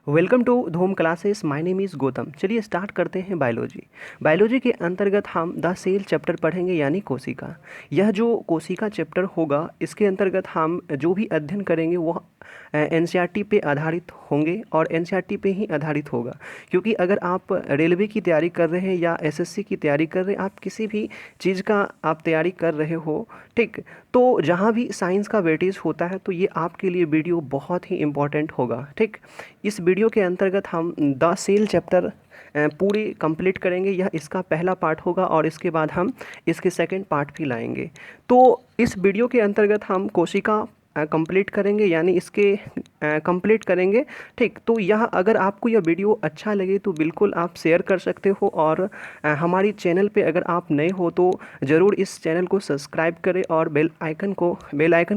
Welcome to धूम classes. My name is Gautam. चलिए start करते हैं बायोलॉजी। बायोलॉजी के अंतर्गत हम द सेल चैप्टर पढ़ेंगे यानी कोशिका। यह जो कोशिका चैप्टर होगा इसके अंतर्गत हम जो भी अध्ययन करेंगे वह एनसीईआरटी पे आधारित होंगे और एनसीईआरटी पे ही आधारित होगा। क्योंकि अगर आप रेलवे की तैयारी कर रहे हैं या एसएससी की तैयारी कर रहे हैं, आप किसी भी चीज़ का आप तैयारी कर रहे हो, ठीक, तो जहाँ भी साइंस का वेटेज होता है तो ये आपके लिए वीडियो बहुत ही इम्पॉर्टेंट होगा। ठीक, इस वीडियो के अंतर्गत हम द सेल चैप्टर पूरी कंप्लीट करेंगे। यह इसका पहला पार्ट होगा और इसके बाद हम इसके सेकंड पार्ट भी लाएंगे। तो इस वीडियो के अंतर्गत हम कोशिका कंप्लीट करेंगे यानी इसके कंप्लीट करेंगे। ठीक, तो यह अगर आपको यह वीडियो अच्छा लगे तो बिल्कुल आप शेयर कर सकते हो और हमारी चैनल पे अगर आप नए हो तो ज़रूर इस चैनल को सब्सक्राइब करें और बेल आइकन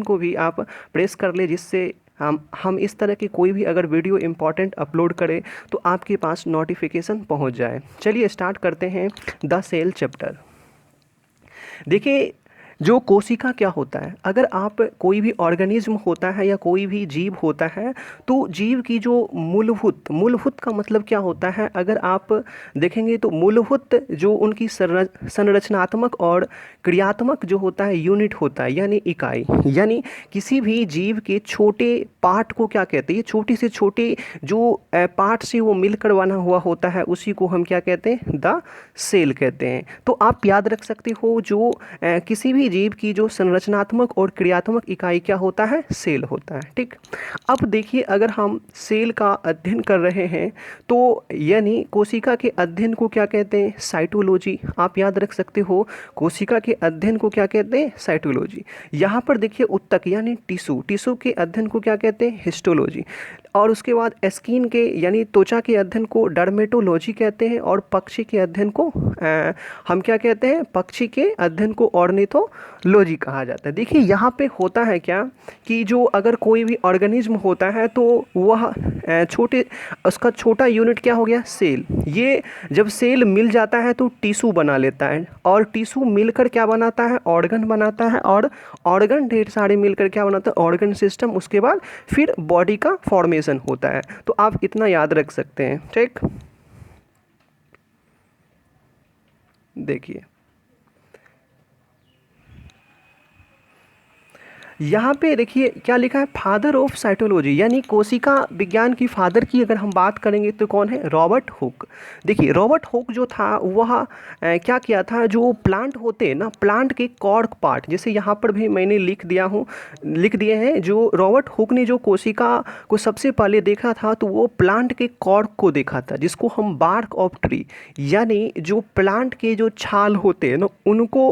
को भी आप प्रेस कर ले, जिससे हम इस तरह की कोई भी अगर वीडियो इम्पॉर्टेंट अपलोड करें तो आपके पास नोटिफिकेशन पहुंच जाए। चलिए स्टार्ट करते हैं द सेल चैप्टर। देखिए, जो कोशिका क्या होता है, अगर आप कोई भी ऑर्गेनिज्म होता है या कोई भी जीव होता है तो जीव की जो मूलभूत का मतलब क्या होता है, अगर आप देखेंगे तो मूलभूत जो उनकी संरचनात्मक और क्रियात्मक जो होता है यूनिट होता है यानी इकाई, यानी किसी भी जीव के छोटे पार्ट को क्या कहते हैं, ये छोटे से छोटे जो पार्ट से वो मिलकर बना हुआ होता है उसी को हम क्या कहते हैं, द सेल कहते हैं। तो आप याद रख सकते हो जो किसी भी जीव की जो संरचनात्मक और क्रियात्मक इकाई क्या होता है, सेल होता है। ठीक, अब देखिए अगर हम सेल का अध्ययन कर रहे हैं तो यानी कोशिका के अध्ययन को क्या कहते हैं, साइटोलॉजी। आप याद रख सकते हो कोशिका के अध्ययन को क्या कहते हैं, साइटोलॉजी। यहाँ पर देखिए उत्तक यानी टिश्यू के अध्ययन को क्या कहते हैं, हिस्टोलॉजी। और उसके बाद स्किन के यानी त्वचा के अध्ययन को डर्मेटोलॉजी कहते हैं और पक्षी के अध्ययन को हम क्या कहते हैं, पक्षी के अध्ययन को ऑर्निथोलॉजी कहा जाता है। देखिए यहाँ पे होता है क्या कि जो अगर कोई भी ऑर्गेनिज्म होता है तो वह उसका छोटा यूनिट क्या हो गया, सेल। ये जब सेल मिल जाता है तो टिश्यू बना लेता है और टिश्यू मिलकर क्या बनाता है, ऑर्गन बनाता है और ऑर्गन ढेर सारे मिलकर क्या बनाता है, ऑर्गन सिस्टम। उसके बाद फिर बॉडी का फॉर्मेशन होता है। तो आप इतना याद रख सकते हैं। ठीक, देखिए यहाँ पे देखिए क्या लिखा है, फादर ऑफ साइटोलॉजी, यानी कोशिका विज्ञान की फादर की अगर हम बात करेंगे तो कौन है, रॉबर्ट हुक। देखिए रॉबर्ट हुक जो था वह क्या किया था, जो प्लांट होते हैं ना, प्लांट के कॉर्क पार्ट, जैसे यहाँ पर भी मैंने लिख दिए हैं, जो रॉबर्ट हुक ने जो कोशिका को सबसे पहले देखा था तो वो प्लांट के कॉर्क को देखा था, जिसको हम बार्क ऑफ ट्री, यानी जो प्लांट के जो छाल होते हैं ना उनको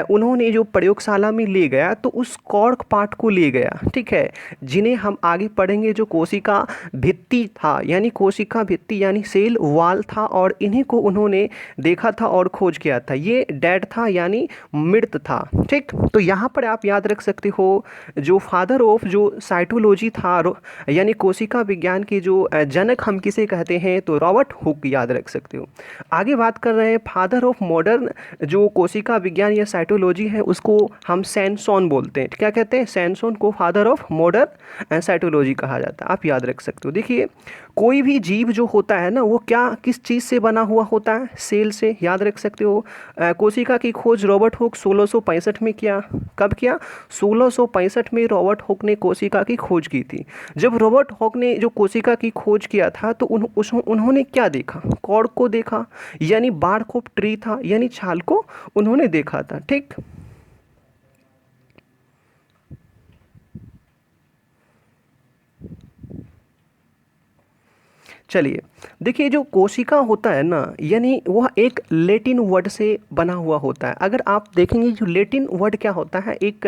उन्होंने जो प्रयोगशाला में ले गया तो उस कॉर्क पार्ट को ले गया। ठीक है, जिन्हें हम आगे पढ़ेंगे जो कोशिका भित्ति था, यानी कोशिका भित्ति यानी सेल वॉल था, और इन्हीं को उन्होंने देखा था और खोज किया था। ये डेड था यानी मृत था। ठीक, तो यहाँ पर आप याद रख सकते हो जो फादर ऑफ जो साइटोलॉजी था यानी कोशिका विज्ञान के जो जनक हम किसे कहते हैं, तो रॉबर्ट हुक याद रख सकते हो। आगे बात कर रहे हैं फादर ऑफ मॉडर्न जो कोशिका विज्ञान या साइटोलॉजी है उसको हम सैनसोन बोलते हैं। क्या कहते हैं, सैनसोन को फादर ऑफ मॉडर्न साइटोलॉजी कहा जाता है। आप याद रख सकते हो। देखिए कोई भी जीव जो होता है ना वो क्या किस चीज़ से बना हुआ होता है, सेल से। याद रख सकते हो कोशिका की खोज रॉबर्ट हुक 1665 में किया। कब किया, 1665 में रॉबर्ट हुक ने कोशिका की खोज की थी। जब रॉबर्ट हुक ने जो कोशिका की खोज किया था तो उन्होंने क्या देखा, कॉर्क को देखा, यानी बार्क ऑफ ट्री था, यानी छाल को उन्होंने देखा था। ठीक, चलिए देखिए जो कोशिका होता है ना यानी वह एक लैटिन वर्ड से बना हुआ होता है। अगर आप देखेंगे जो लैटिन वर्ड क्या होता है, एक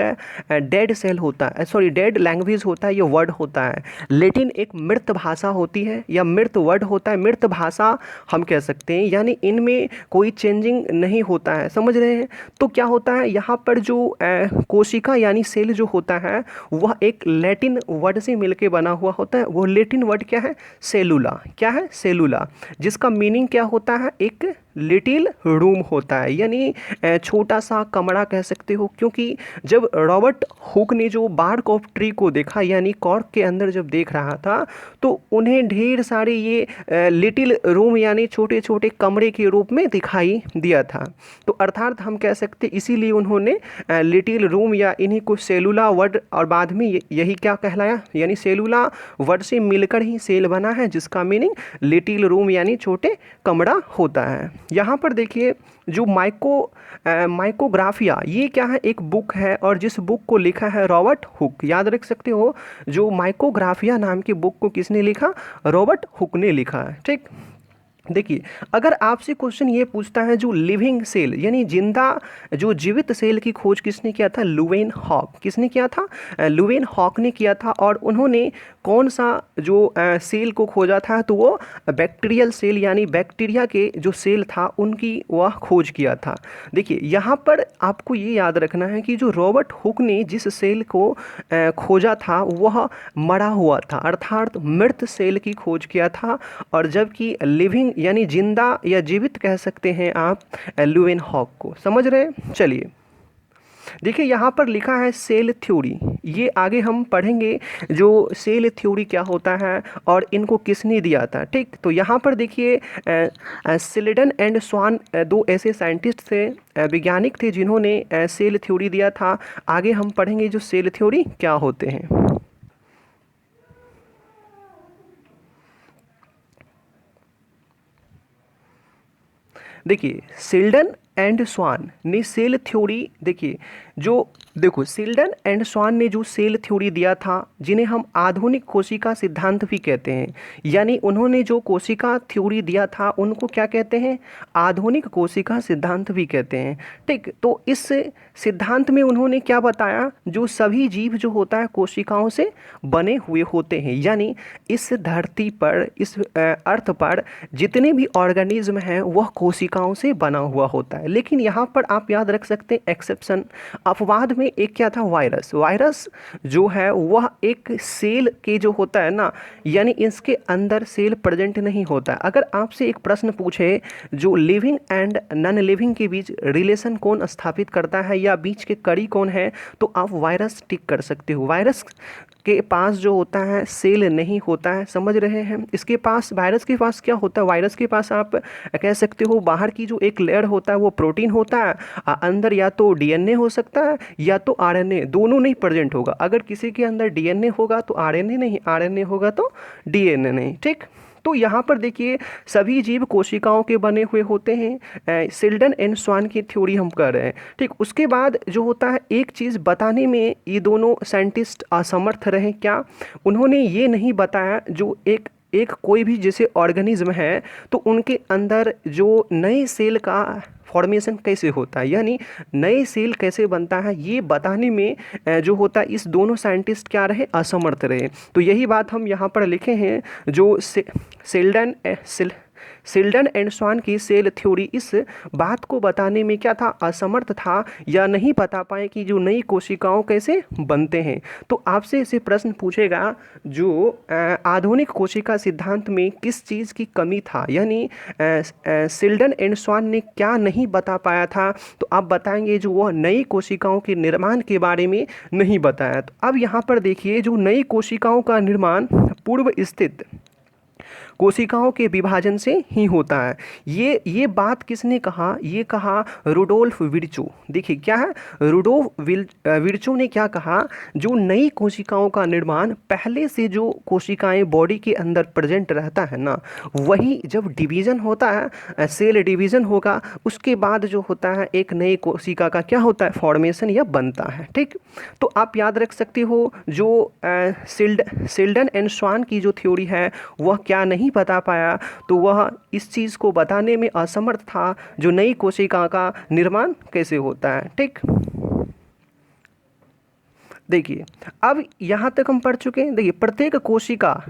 डेड सेल होता है, सॉरी डेड लैंग्वेज होता है, ये वर्ड होता है। लैटिन एक मृत भाषा होती है या मृत वर्ड होता है, मृत भाषा हम कह सकते हैं, यानी इनमें कोई चेंजिंग नहीं होता है। समझ रहे हैं। तो क्या होता है यहाँ पर जो कोशिका यानी सेल जो होता है वह एक लैटिन वर्ड से मिलके बना हुआ होता है। वो लैटिन वर्ड क्या है, सेलुला। क्या है, सेलुला, जिसका मीनिंग क्या होता है, एक लिटिल रूम होता है, यानी छोटा सा कमरा कह सकते हो। क्योंकि जब रॉबर्ट हुक ने जो बार्क ऑफ ट्री को देखा, यानी कॉर्क के अंदर जब देख रहा था, तो उन्हें ढेर सारे ये लिटिल रूम यानी छोटे छोटे कमरे के रूप में दिखाई दिया था। तो अर्थात हम कह सकते इसीलिए उन्होंने लिटिल रूम या इन्हीं को सेलुला वर्ड, और बाद में यही क्या कहलाया, यानी सेलुला वर्ड से मिलकर ही सेल बना है, जिसका मीनिंग लिटिल रूम यानी छोटे कमरा होता है। यहाँ पर देखिए जो माइकोग्राफिया, ये क्या है, एक बुक है, और जिस बुक को लिखा है रॉबर्ट हुक। याद रख सकते हो, जो माइकोग्राफिया नाम की बुक को किसने लिखा, रॉबर्ट हुक ने लिखा है। ठीक, देखिए अगर आपसे क्वेश्चन ये पूछता है जो लिविंग सेल यानी जिंदा, जो जीवित सेल की खोज किसने किया था, लुवेन हॉक। किसने किया था, लुवेन हॉक ने किया था। और उन्होंने कौन सा जो सेल को खोजा था, तो वो बैक्टीरियल सेल यानी बैक्टीरिया के जो सेल था उनकी वह खोज किया था। देखिए यहाँ पर आपको ये याद रखना है कि जो रॉबर्ट हुक ने जिस सेल को खोजा था वह मरा हुआ था, अर्थात मृत सेल की खोज किया था। और जबकि लिविंग यानी जिंदा या जीवित कह सकते हैं आप लुवेन हॉक को। समझ रहे हैं? चलिए देखिए यहाँ पर लिखा है सेल थ्योरी। ये आगे हम पढ़ेंगे जो सेल थ्योरी क्या होता है और इनको किसने दिया था। ठीक, तो यहाँ पर देखिए सिल्डन एंड स्वान दो ऐसे साइंटिस्ट थे, वैज्ञानिक थे, जिन्होंने सेल थ्योरी दिया था। आगे हम पढ़ेंगे जो सेल थ्योरी क्या होते हैं। देखिए सिल्डन एंड स्वान ने सेल थ्योरी, देखो सिल्डन एंड स्वान ने जो सेल थ्योरी दिया था, जिन्हें हम आधुनिक कोशिका सिद्धांत भी कहते हैं, यानी उन्होंने जो कोशिका थ्योरी दिया था उनको क्या कहते हैं, आधुनिक कोशिका सिद्धांत भी कहते हैं। ठीक, तो इस सिद्धांत में उन्होंने क्या बताया, जो सभी जीव जो होता है कोशिकाओं से बने हुए होते हैं, यानी इस धरती पर, इस अर्थ पर जितने भी ऑर्गेनिज्म हैं वह कोशिकाओं से बना हुआ होता है। लेकिन यहाँ पर आप याद रख सकते हैं एक्सेप्शन, अपवाद में एक क्या था, वायरस। वायरस जो है वह एक सेल के जो होता है ना, यानी इसके अंदर सेल प्रेजेंट नहीं होता है। अगर आपसे एक प्रश्न पूछे जो लिविंग एंड नॉन लिविंग के बीच रिलेशन कौन स्थापित करता है या बीच के कड़ी कौन है, तो आप वायरस टिक कर सकते हो। वायरस के पास जो होता है सेल नहीं होता है, समझ रहे हैं। इसके पास, वायरस के पास क्या होता है, वायरस के पास आप कह सकते हो बाहर की जो एक लेयर होता है वो प्रोटीन होता है, अंदर या तो डीएनए हो सकता है या तो आरएनए, दोनों नहीं प्रेजेंट होगा। अगर किसी के अंदर डीएनए होगा तो आरएनए नहीं, आरएनए होगा तो डीएनए नहीं। ठीक, तो यहाँ पर देखिए सभी जीव कोशिकाओं के बने हुए होते हैं, सिल्डन एंड स्वान की थ्योरी हम कर रहे हैं। ठीक, उसके बाद जो होता है, एक चीज़ बताने में ये दोनों साइंटिस्ट असमर्थ रहे। क्या, उन्होंने ये नहीं बताया जो एक कोई भी जैसे ऑर्गेनिज्म है तो उनके अंदर जो नए सेल का फॉर्मेशन कैसे होता है, यानी नए सेल कैसे बनता है, ये बताने में जो होता है इस दोनों साइंटिस्ट क्या रहे, असमर्थ रहे। तो यही बात हम यहाँ पर लिखे हैं, जो सिल्डन एंड स्वान की सेल थ्योरी इस बात को बताने में क्या था, असमर्थ था, या नहीं बता पाए कि जो नई कोशिकाओं कैसे बनते हैं। तो आपसे इसे प्रश्न पूछेगा जो आधुनिक कोशिका सिद्धांत में किस चीज़ की कमी था, यानी सिल्डन एंड स्वान ने क्या नहीं बता पाया था, तो आप बताएंगे जो वह नई कोशिकाओं के निर्माण के बारे में नहीं बताया। तो अब यहाँ पर देखिए जो नई कोशिकाओं का निर्माण पूर्व स्थित कोशिकाओं के विभाजन से ही होता है। ये बात किसने कहा, ये कहा रुडोल्फ विर्चो। देखिए क्या है, रुडोल्फ विर्चो ने क्या कहा, जो नई कोशिकाओं का निर्माण पहले से जो कोशिकाएं बॉडी के अंदर प्रेजेंट रहता है ना, वही जब डिवीज़न होता है, सेल डिवीज़न होगा, उसके बाद जो होता है एक नई कोशिका का क्या होता है, फॉर्मेशन या बनता है। ठीक, तो आप याद रख सकते हो जो सिल्डन एंड स्वान की जो थ्योरी है वह क्या नहीं बता पाया, तो वह इस चीज़ को बताने में असमर्थ था जो नई कोशिका का निर्माण कैसे होता है। ठीक, देखिए अब यहाँ तक हम पढ़ चुके हैं। देखिए प्रत्येक कोशिका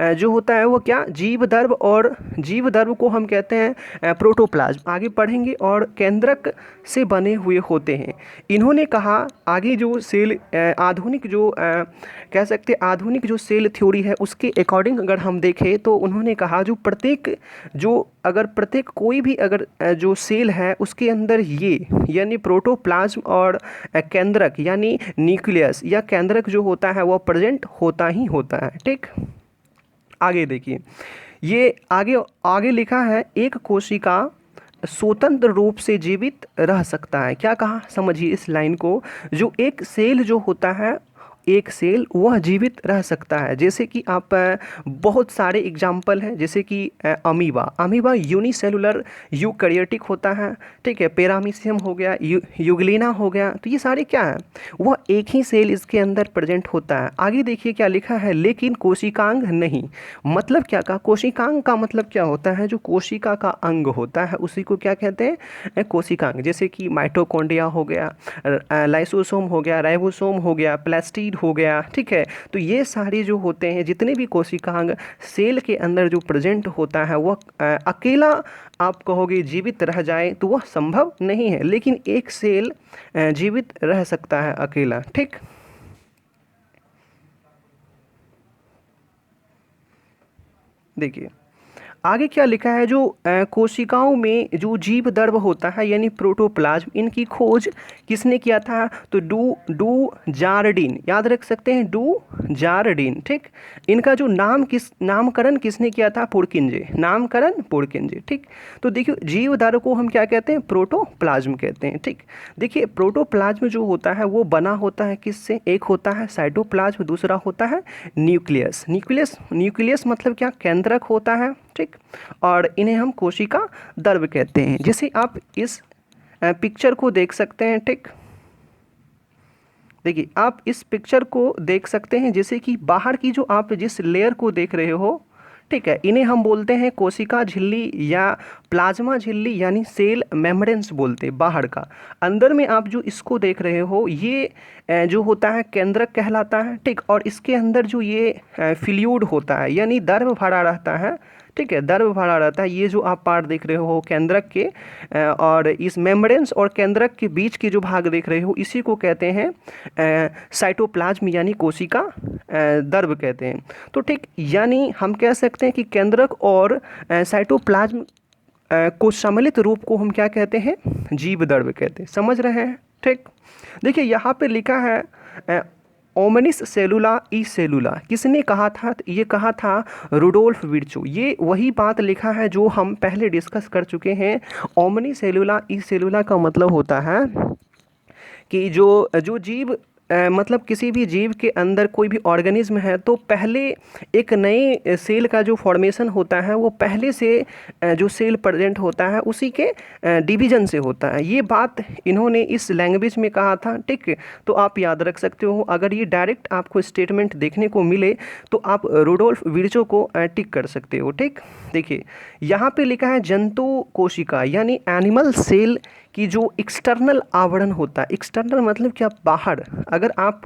जो होता है वो क्या, जीव द्रव, और जीव द्रव को हम कहते हैं प्रोटोप्लाज्म, आगे पढ़ेंगे, और केंद्रक से बने हुए होते हैं। इन्होंने कहा आगे जो सेल आधुनिक जो कह सकते आधुनिक जो सेल थ्योरी है उसके अकॉर्डिंग अगर हम देखें तो उन्होंने कहा जो प्रत्येक जो अगर प्रत्येक कोई भी अगर जो सेल है उसके अंदर ये यानी प्रोटोप्लाज्म और केंद्रक यानी न्यूक्लियस या केंद्रक जो होता है वह प्रेजेंट होता ही होता है। ठीक, आगे देखिए, ये आगे आगे लिखा है एक कोशिका स्वतंत्र रूप से जीवित रह सकता है। क्या कहा, समझिए इस लाइन को, जो एक सेल जो होता है, एक सेल वह जीवित रह सकता है। जैसे कि आप बहुत सारे एग्जाम्पल हैं, जैसे कि अमीबा, अमीबा यूनिसेलुलर यूकैरियोटिक होता है। ठीक है, पैरामीशियम हो गया, यूग्लिना हो गया, तो ये सारे क्या है, वह एक ही सेल इसके अंदर प्रेजेंट होता है। आगे देखिए क्या लिखा है, लेकिन कोशिकांग नहीं। मतलब क्या कहा, कोशिकांग का मतलब क्या होता है, जो कोशिका का अंग होता है उसी को क्या कहते हैं, कोशिकांग। जैसे कि माइटोकॉन्ड्रिया हो गया, लाइसोसोम हो गया, राइबोसोम हो गया, प्लास्टिड हो गया। ठीक है, तो ये सारे जो होते हैं, जितने भी कोशिकांग सेल के अंदर जो प्रेजेंट होता है, वह अकेला आप कहोगे जीवित रह जाए तो वह संभव नहीं है, लेकिन एक सेल जीवित रह सकता है अकेला। ठीक, देखिए आगे क्या लिखा है, जो कोशिकाओं में जो जीव दर्भ होता है यानी प्रोटोप्लाज्म, इनकी खोज किसने किया था, तो डू जार्डिन, याद रख सकते हैं, डू जार्डिन। ठीक, इनका जो नामकरण किसने किया था, पुरकिंजे, नामकरण पुरकिंजे। ठीक, तो देखिए जीव दर्भ को हम क्या कहते हैं, प्रोटोप्लाज्म कहते हैं। ठीक, देखिए प्रोटोप्लाज्म जो होता है वो बना होता है किससे, एक होता है साइटोप्लाज्म, दूसरा होता है न्यूक्लियस। न्यूक्लियस मतलब क्या, केंद्रक होता है। ठीक, और इन्हें हम कोशिका दर्भ कहते हैं। जैसे आप इस पिक्चर को देख सकते हैं। ठीक, देखिए आप इस पिक्चर को देख सकते हैं, जैसे कि बाहर की जो आप जिस लेयर को देख रहे हो, ठीक है, इन्हें हम बोलते हैं कोशिका झिल्ली या प्लाज्मा झिल्ली यानी सेल मेम्ब्रेन्स बोलते हैं बाहर का। अंदर में आप जो इसको देख रहे हो ये जो होता है केंद्रक कहलाता है। ठीक, और इसके अंदर जो ये फ्लूइड होता है यानी द्रव भरा रहता है। ठीक है, द्रव भरा रहता है। ये जो आप पार्ट देख रहे हो केंद्रक के, और इस मेम्ब्रेन्स और केंद्रक के बीच के जो भाग देख रहे हो इसी को कहते हैं साइटोप्लाज्म यानी कोशिका दर्भ कहते हैं। तो ठीक, यानी हम कह सकते हैं कि केंद्रक और साइटोप्लाज्म को सम्मिलित रूप को हम क्या कहते हैं, जीव दर्भ कहते हैं। समझ रहे हैं। ठीक, देखिए यहाँ पे लिखा है ओमनिस सेलुला ई सेलुला, किसने कहा था, ये कहा था रुडोल्फ विर्चो। ये वही बात लिखा है जो हम पहले डिस्कस कर चुके हैं। ओमनी सेलुला ई सेलुला का मतलब होता है कि जो जीव मतलब किसी भी जीव के अंदर कोई भी ऑर्गेनिज्म है तो पहले एक नए सेल का जो फॉर्मेशन होता है वो पहले से जो सेल प्रेजेंट होता है उसी के डिवीजन से होता है। ये बात इन्होंने इस लैंग्वेज में कहा था। ठीक, तो आप याद रख सकते हो। अगर ये डायरेक्ट आपको स्टेटमेंट देखने को मिले तो आप रुडोल्फ विर्चो को टिक कर सकते हो। ठीक, देखिए यहाँ पे लिखा है जंतु कोशिका यानी एनिमल सेल कि जो एक्सटर्नल आवरण होता है, एक्सटर्नल मतलब क्या, बाहर। अगर आप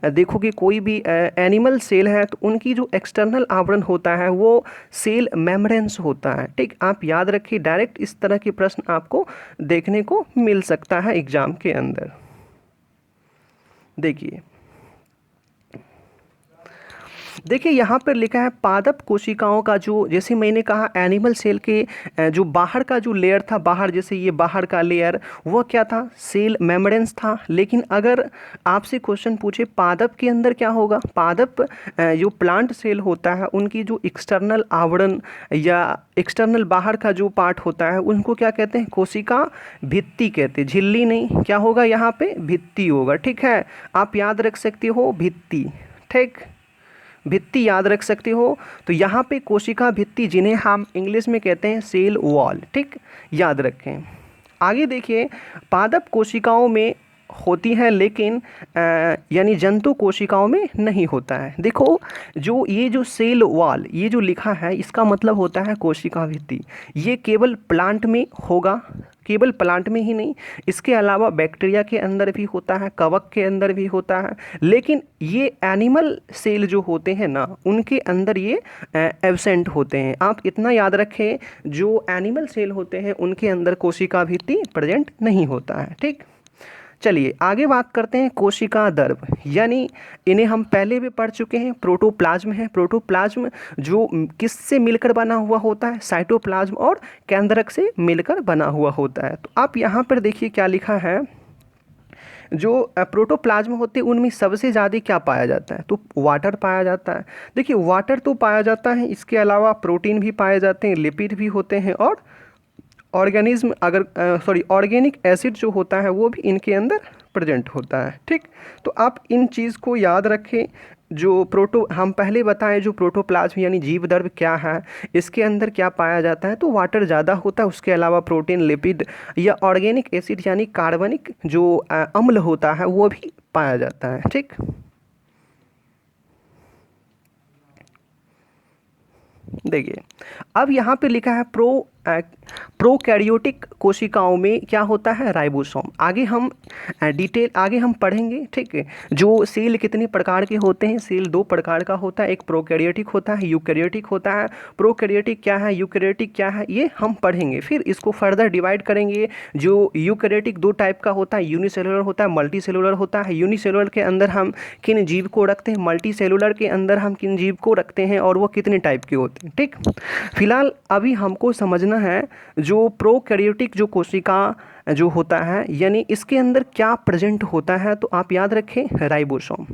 देखोगे कोई भी एनिमल सेल है तो उनकी जो एक्सटर्नल आवरण होता है वो सेल मेम्ब्रेन्स होता है। ठीक, आप याद रखिए, डायरेक्ट इस तरह के प्रश्न आपको देखने को मिल सकता है एग्जाम के अंदर। देखिए यहाँ पर लिखा है पादप कोशिकाओं का जो, जैसे मैंने कहा एनिमल सेल के जो बाहर का जो लेयर था, बाहर जैसे ये बाहर का लेयर वह क्या था, सेल मेम्ब्रेन्स था। लेकिन अगर आपसे क्वेश्चन पूछे पादप के अंदर क्या होगा, पादप जो प्लांट सेल होता है उनकी जो एक्सटर्नल आवरण या एक्सटर्नल बाहर का जो पार्ट होता है उनको क्या कहते हैं, कोशिका भित्ति कहते हैं। झिल्ली नहीं, क्या होगा यहाँ पे, भित्ति होगा। ठीक है, आप याद रख सकते हो भित्ति। ठीक, भित्ति याद रख सकते हो। तो यहाँ पे कोशिका भित्ति जिन्हें हम इंग्लिश में कहते हैं सेल वॉल। ठीक, याद रखें। आगे देखिए पादप कोशिकाओं में होती है लेकिन यानी जंतु कोशिकाओं में नहीं होता है। देखो जो ये जो सेल वॉल ये जो लिखा है इसका मतलब होता है कोशिका भित्ति। ये केवल प्लांट में होगा, केवल प्लांट में ही नहीं, इसके अलावा बैक्टीरिया के अंदर भी होता है, कवक के अंदर भी होता है। लेकिन ये एनिमल सेल जो होते हैं ना उनके अंदर ये एब्सेंट होते हैं। आप इतना याद रखें, जो एनिमल सेल होते हैं उनके अंदर कोशिका भित्ति प्रेजेंट नहीं होता है। ठीक, चलिए आगे बात करते हैं कोशिका द्रव, यानी इन्हें हम पहले भी पढ़ चुके हैं। प्रोटोप्लाज्म है, प्रोटोप्लाज्म जो किससे मिलकर बना हुआ होता है, साइटोप्लाज्म और केंद्रक से मिलकर बना हुआ होता है। तो आप यहाँ पर देखिए क्या लिखा है, जो प्रोटोप्लाज्म होते हैं उनमें सबसे ज़्यादा क्या पाया जाता है, तो वाटर पाया जाता है। देखिए वाटर तो पाया जाता है, इसके अलावा प्रोटीन भी पाए जाते हैं, लिपिड भी होते हैं, और ऑर्गेनिज्म ऑर्गेनिक एसिड जो होता है वो भी इनके अंदर प्रेजेंट होता है। ठीक, तो आप इन चीज़ को याद रखें। जो हम पहले बताएं जो प्रोटोप्लाज्म यानी जीव द्रव्य क्या है, इसके अंदर क्या पाया जाता है, तो वाटर ज़्यादा होता है, उसके अलावा प्रोटीन, लिपिड या ऑर्गेनिक एसिड यानी कार्बनिक जो अम्ल होता है वो भी पाया जाता है। ठीक, देखिए अब यहाँ पे लिखा है प्रोकैरियोटिक कोशिकाओं में क्या होता है, राइबोसोम। आगे हम आगे हम पढ़ेंगे। ठीक है, जो सेल कितने प्रकार के होते हैं, सेल दो प्रकार का होता है, एक प्रोकैरियोटिक होता है, यूकैरियोटिक होता है। प्रोकैरियोटिक क्या है, यूकैरियोटिक क्या है, ये हम पढ़ेंगे। फिर इसको फर्दर डिवाइड करेंगे। जो यूकैरियोटिक दो टाइप का होता है, यूनिसेलुलर होता है, मल्टी सेलुलर होता है। यूनिसेलुलर के अंदर हम किन जीव को रखते हैं, मल्टी सेलुलर के अंदर हम किन जीव को रखते हैं, और वो कितने टाइप के होते हैं। ठीक, फिलहाल अभी हमको समझना है जो प्रोकैरियोटिक जो कोशिका जो होता है, यानी इसके अंदर क्या प्रेजेंट होता है, तो आप याद रखें राइबोसोम।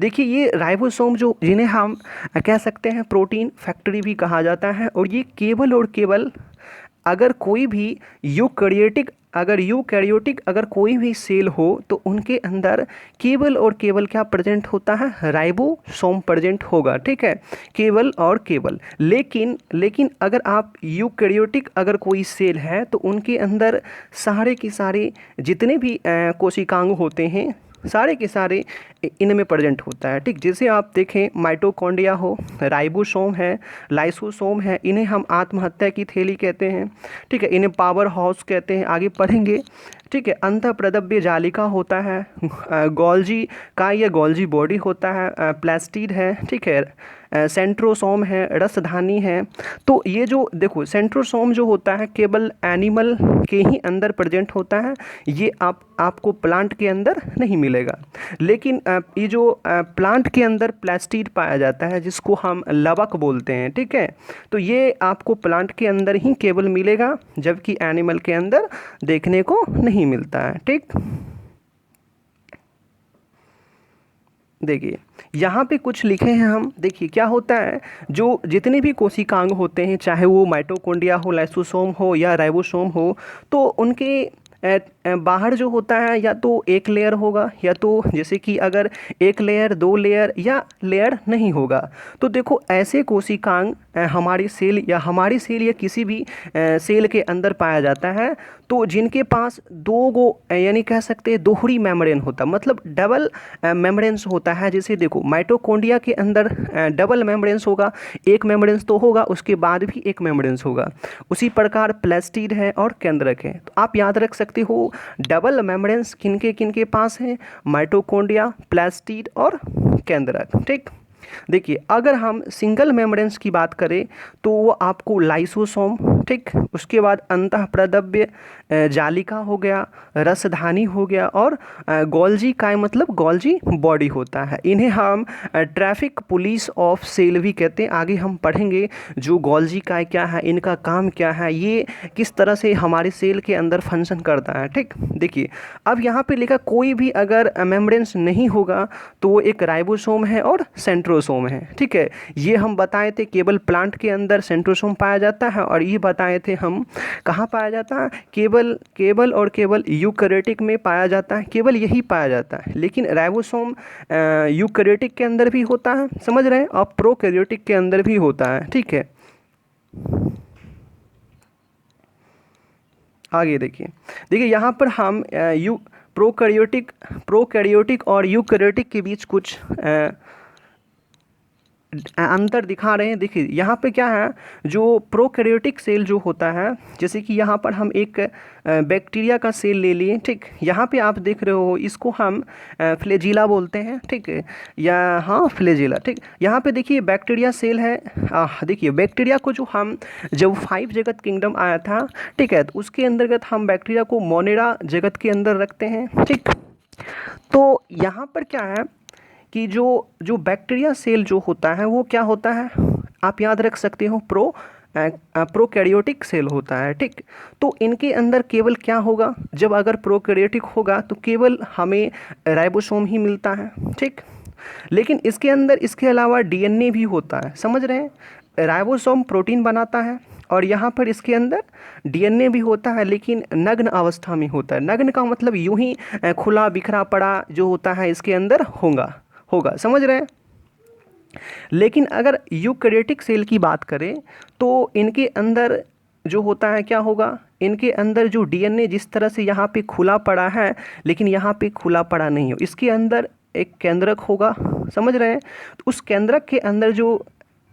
देखिए ये राइबोसोम जो जिन्हें हम कह सकते हैं प्रोटीन फैक्ट्री भी कहा जाता है, और ये केवल और केवल अगर कोई भी यूकैरियोटिक अगर कोई भी सेल हो तो उनके अंदर केवल और केवल क्या प्रेजेंट होता है, राइबोसोम प्रेजेंट होगा। ठीक है, केवल और केवल। लेकिन अगर आप यूकैरियोटिक अगर कोई सेल है तो उनके अंदर सारे के सारे जितने भी कोशिकांग होते हैं सारे के सारे इनमें प्रेजेंट होता है। ठीक, जैसे आप देखें माइटोकॉन्ड्रिया हो, राइबोसोम है, लाइसोसोम है, इन्हें हम आत्महत्या की थैली कहते हैं। ठीक है, इन्हें पावर हाउस कहते हैं, आगे पढ़ेंगे। ठीक है, अंतःप्रदव्य जालिका होता है, गोल्जी का या गोल्जी बॉडी होता है, प्लास्टिड है। ठीक है, सेंट्रोसोम है, रसधानी है। तो ये जो देखो सेंट्रोसोम जो होता है केवल एनिमल के ही अंदर प्रेजेंट होता है, ये आपको प्लांट के अंदर नहीं मिलेगा। लेकिन ये जो प्लांट के अंदर प्लास्टिड पाया जाता है जिसको हम लवक बोलते हैं। ठीक है, तो ये आपको प्लांट के अंदर ही केवल मिलेगा, जबकि एनिमल के अंदर देखने को नहीं मिलता है। ठीक, देखिए यहाँ पे कुछ लिखे हैं हम। देखिए क्या होता है, जो जितने भी कोशिकांग होते हैं, चाहे वो माइटोकॉन्ड्रिया हो, लाइसोसोम हो या राइबोसोम हो, तो उनके बाहर जो होता है या तो एक लेयर होगा, या तो जैसे कि अगर एक लेयर, दो लेयर या लेयर नहीं होगा। तो देखो ऐसे कोशिकांग हमारी सेल या किसी भी सेल के अंदर पाया जाता है, तो जिनके पास दो गो यानी कह सकते हैं दोहरी मेम्ब्रेन होता, मतलब डबल मेम्ब्रेन्स होता है। जैसे देखो माइटोकॉन्ड्रिया के अंदर डबल मेम्ब्रेन्स होगा, एक मेम्ब्रेन्स तो होगा, उसके बाद भी एक मेम्ब्रेन्स होगा। उसी प्रकार प्लास्टिड है और केंद्रक है। तो आप याद रख सकते हो डबल मेम्ब्रेन्स किनके पास है, माइटोकॉन्ड्रिया, प्लास्टिड और केंद्रक। ठीक, देखिए अगर हम सिंगल मेम्ब्रेन्स की बात करें तो वो आपको लाइसोसोम, ठीक, उसके बाद अंतःप्रदव्य जालिका हो गया, रसधानी हो गया, और गोल्जी काय मतलब गोल्जी बॉडी होता है। इन्हें हम ट्रैफिक पुलिस ऑफ सेल भी कहते हैं। आगे हम पढ़ेंगे जो गोल्जी काय क्या है, इनका काम क्या है, ये किस तरह से हमारे सेल के अंदर फंक्शन करता है। ठीक, देखिए अब यहाँ पे लिखा कोई भी अगर मेम्ब्रेन्स नहीं होगा तो वो एक राइबोसोम है और सेंट्रोसोम है। ठीक है, ये हम बताए थे केवल प्लांट के अंदर सेंट्रोसोम पाया जाता है, और ये बताए थे हम कहाँ पाया जाता है, केवल और केवल यूकैरियोटिक में पाया जाता है, केवल यही पाया जाता है। लेकिन राइबोसोम यूकैरियोटिक के अंदर भी होता है, समझ रहे हैं, और प्रोकैरियोटिक के अंदर भी होता है। ठीक है, आगे देखिए यहाँ पर हम प्रोकैरियोटिक और यूकैरियोटिक के बीच कुछ अंतर दिखा रहे हैं। देखिए यहाँ पे क्या है, जो प्रोकैरियोटिक सेल जो होता है, जैसे कि यहाँ पर हम एक बैक्टीरिया का सेल ले लिए। ठीक, यहाँ पे आप देख रहे हो इसको हम फ्लैजिला बोलते हैं। ठीक है, या हाँ फ्लैजिला। ठीक, यहाँ पे देखिए बैक्टीरिया सेल है। देखिए बैक्टीरिया को जो हम जब 5 जगत किंगडम आया था, ठीक है, तो उसके अंतर्गत हम बैक्टीरिया को मोनेरा जगत के अंदर रखते हैं। ठीक, तो यहाँ पर क्या है कि जो जो बैक्टीरिया सेल जो होता है वो क्या होता है, आप याद रख सकते हो, प्रोकैरियोटिक सेल होता है। ठीक, तो इनके अंदर केवल क्या होगा, जब अगर प्रोकैरियोटिक होगा तो केवल हमें राइबोसोम ही मिलता है। ठीक, लेकिन इसके अंदर इसके अलावा डीएनए भी होता है, समझ रहे हैं। राइबोसोम प्रोटीन बनाता है और यहाँ पर इसके अंदर डीएनए भी होता है, लेकिन नग्न अवस्था में होता है। नग्न का मतलब यूं ही खुला बिखरा पड़ा जो होता है इसके अंदर होगा होगा समझ रहे हैं। लेकिन अगर यूकैरियोटिक सेल की बात करें तो इनके अंदर जो होता है क्या होगा, इनके अंदर जो डीएनए जिस तरह से यहाँ पे खुला पड़ा है, लेकिन यहाँ पे खुला पड़ा नहीं हो, इसके अंदर एक केंद्रक होगा, समझ रहे हैं। तो उस केंद्रक के अंदर जो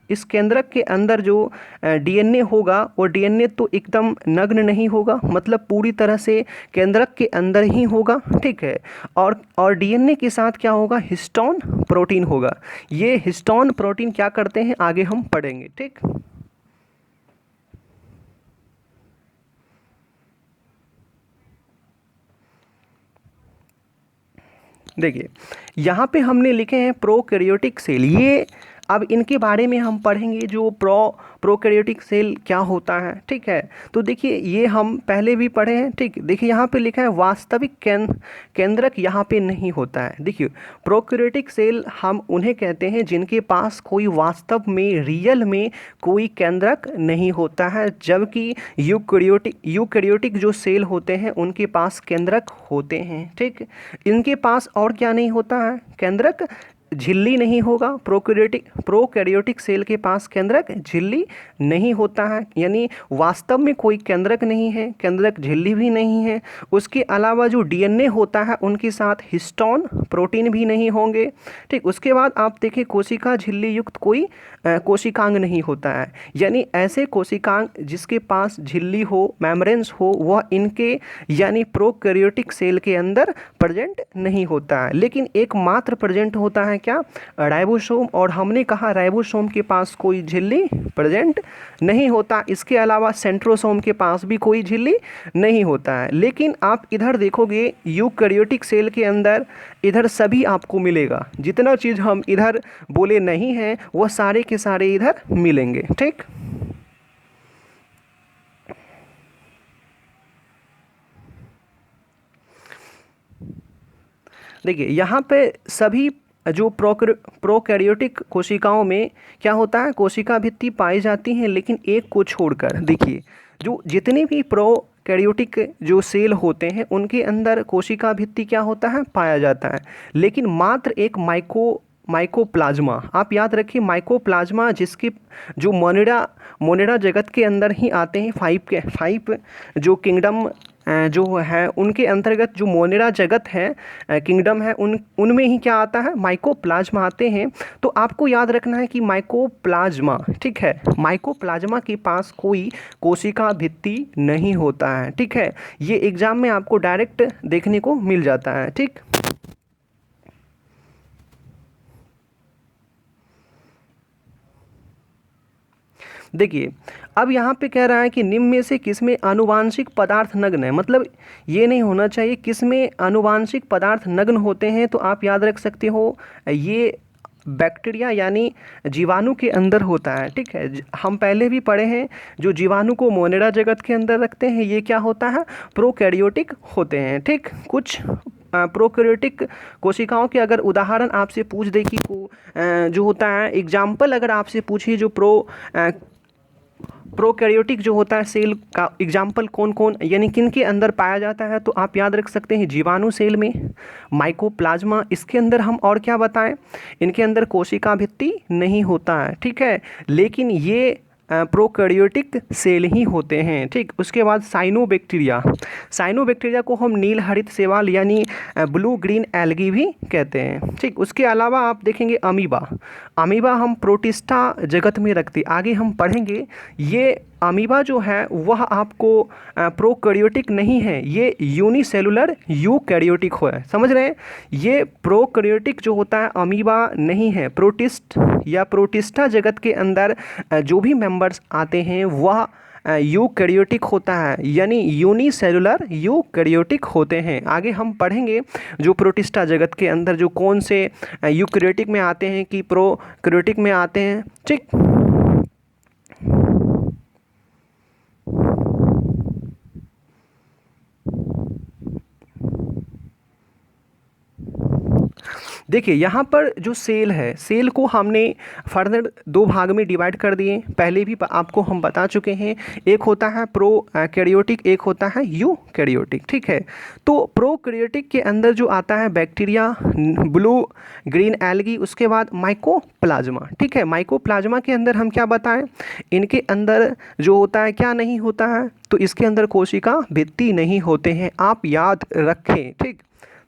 इस केंद्रक के अंदर जो डीएनए होगा वो डीएनए तो एकदम नग्न नहीं होगा, मतलब पूरी तरह से केंद्रक के अंदर ही होगा। ठीक है, और डीएनए के साथ क्या होगा, हिस्टोन प्रोटीन होगा। ये हिस्टोन प्रोटीन क्या करते हैं आगे हम पढ़ेंगे। ठीक, देखिए यहाँ पे हमने लिखे हैं प्रोकैरियोटिक सेल। ये अब इनके बारे में हम पढ़ेंगे, जो प्रोकैरियोटिक सेल क्या होता है। ठीक है, तो देखिए ये हम पहले भी पढ़े हैं। ठीक, देखिए यहाँ पे लिखा है वास्तविक केंद्रक यहाँ पे नहीं होता है। देखिए प्रोकैरियोटिक सेल हम उन्हें कहते हैं जिनके पास कोई वास्तव में रियल में कोई केंद्रक नहीं होता है, जबकि यूकैरियोटिक जो सेल होते हैं उनके पास केंद्रक होते हैं। ठीक, इनके पास और क्या नहीं होता है, केंद्रक, झिल्ली नहीं होगा। प्रोकैरियोटिक सेल के पास केंद्रक झिल्ली नहीं होता है, यानी वास्तव में कोई केंद्रक नहीं है, केंद्रक झिल्ली भी नहीं है। उसके अलावा जो डीएनए होता है उनके साथ हिस्टोन प्रोटीन भी नहीं होंगे। ठीक, उसके बाद आप देखिए कोशिका झिल्ली युक्त कोई कोशिकांग नहीं होता है, यानी ऐसे कोशिकांग जिसके पास झिल्ली हो, मेम्ब्रेन्स हो, वह इनके यानी प्रोकैरियोटिक सेल के अंदर प्रेजेंट नहीं होता है। लेकिन एकमात्र प्रेजेंट होता है क्या, राइबोसोम, और हमने कहा राइबोसोम के पास कोई झिल्ली प्रेजेंट नहीं होता। इसके अलावा सेंट्रोसोम के पास भी कोई झिल्ली नहीं होता है। लेकिन आप इधर देखोगे यूकैरियोटिक सेल के अंदर इधर सभी आपको मिलेगा, जितना चीज़ हम इधर बोले नहीं हैं वह सारे के सारे इधर मिलेंगे। ठीक, देखिए यहाँ पे सभी जो प्रोकैरियोटिक कोशिकाओं में क्या होता है, कोशिका भित्ति पाई जाती हैं, लेकिन एक को छोड़कर। देखिए जो जितने भी प्रोकैरियोटिक जो सेल होते हैं उनके अंदर कोशिका भित्ति क्या होता है, पाया जाता है, लेकिन मात्र एक माइकोप्लाज्मा, आप याद रखिए माइकोप्लाज्मा, जिसके जो मोनेडा जगत के अंदर ही आते हैं। फाइव जो किंगडम जो है उनके अंतर्गत जो मोनेडा जगत है, किंगडम है, उनमें ही क्या आता है, माइकोप्लाज्मा आते हैं। तो आपको याद रखना है कि माइकोप्लाज्मा, ठीक है, माइकोप्लाज्मा के पास कोई कोशिका भित्ति नहीं होता है। ठीक है, ये एग्जाम में आपको डायरेक्ट देखने को मिल जाता है। ठीक, देखिए अब यहाँ पे कह रहा है कि निम्न में से किसमें आनुवांशिक पदार्थ नग्न है, मतलब ये नहीं होना चाहिए किसमें आनुवांशिक पदार्थ नग्न होते हैं। तो आप याद रख सकते हो ये बैक्टीरिया यानी जीवाणु के अंदर होता है। ठीक है, हम पहले भी पढ़े हैं, जो जीवाणु को मोनेडा जगत के अंदर रखते हैं ये क्या होता है, प्रोकैरियोटिक होते हैं। ठीक, कुछ प्रोकैरियोटिक कोशिकाओं के अगर उदाहरण आपसे पूछ दे कि जो होता है एग्जाम्पल अगर आपसे पूछे जो प्रोकैरियोटिक जो होता है सेल का एग्जाम्पल कौन कौन यानी किन के अंदर पाया जाता है, तो आप याद रख सकते हैं जीवाणु सेल में, माइकोप्लाज्मा, इसके अंदर हम और क्या बताएं, इनके अंदर कोशिका भित्ति नहीं होता है। ठीक है, लेकिन ये प्रोकैरियोटिक सेल ही होते हैं। ठीक, उसके बाद साइनोबैक्टीरिया को हम नील हरित शैवाल यानी ब्लू ग्रीन एल्गी भी कहते हैं। ठीक, उसके अलावा आप देखेंगे अमीबा हम प्रोटिस्टा जगत में रखते, आगे हम पढ़ेंगे। ये अमीबा जो है वह आपको प्रोकैरियोटिक नहीं है, ये यूनिसेलुलर यूकैरियोटिक है, समझ रहे हैं। ये प्रोकैरियोटिक जो होता है अमीबा नहीं है, प्रोटिस्ट या प्रोटिस्टा जगत के अंदर जो भी मेंबर्स आते हैं वह यूकैरियोटिक होता है, यानी यूनिसेलुलर यूकैरियोटिक होते हैं। आगे हम पढ़ेंगे जो प्रोटिस्टा जगत के अंदर जो कौन से यूकैरियोटिक में आते हैं कि प्रोकैरियोटिक में आते हैं, ठीक। देखिए यहाँ पर जो सेल है, सेल को हमने फर्दर दो भाग में डिवाइड कर दिए। पहले भी आपको हम बता चुके हैं, एक होता है प्रोकैरियोटिक, एक होता है यूकैरियोटिक, ठीक है। तो प्रोकैरियोटिक के अंदर जो आता है बैक्टीरिया, ब्लू ग्रीन एल्गी, उसके बाद माइकोप्लाज्मा, ठीक है। माइकोप्लाज्मा के अंदर हम क्या बताएं, इनके अंदर जो होता है क्या नहीं होता है, तो इसके अंदर कोशिका भित्ति नहीं होते हैं, आप याद रखें, ठीक।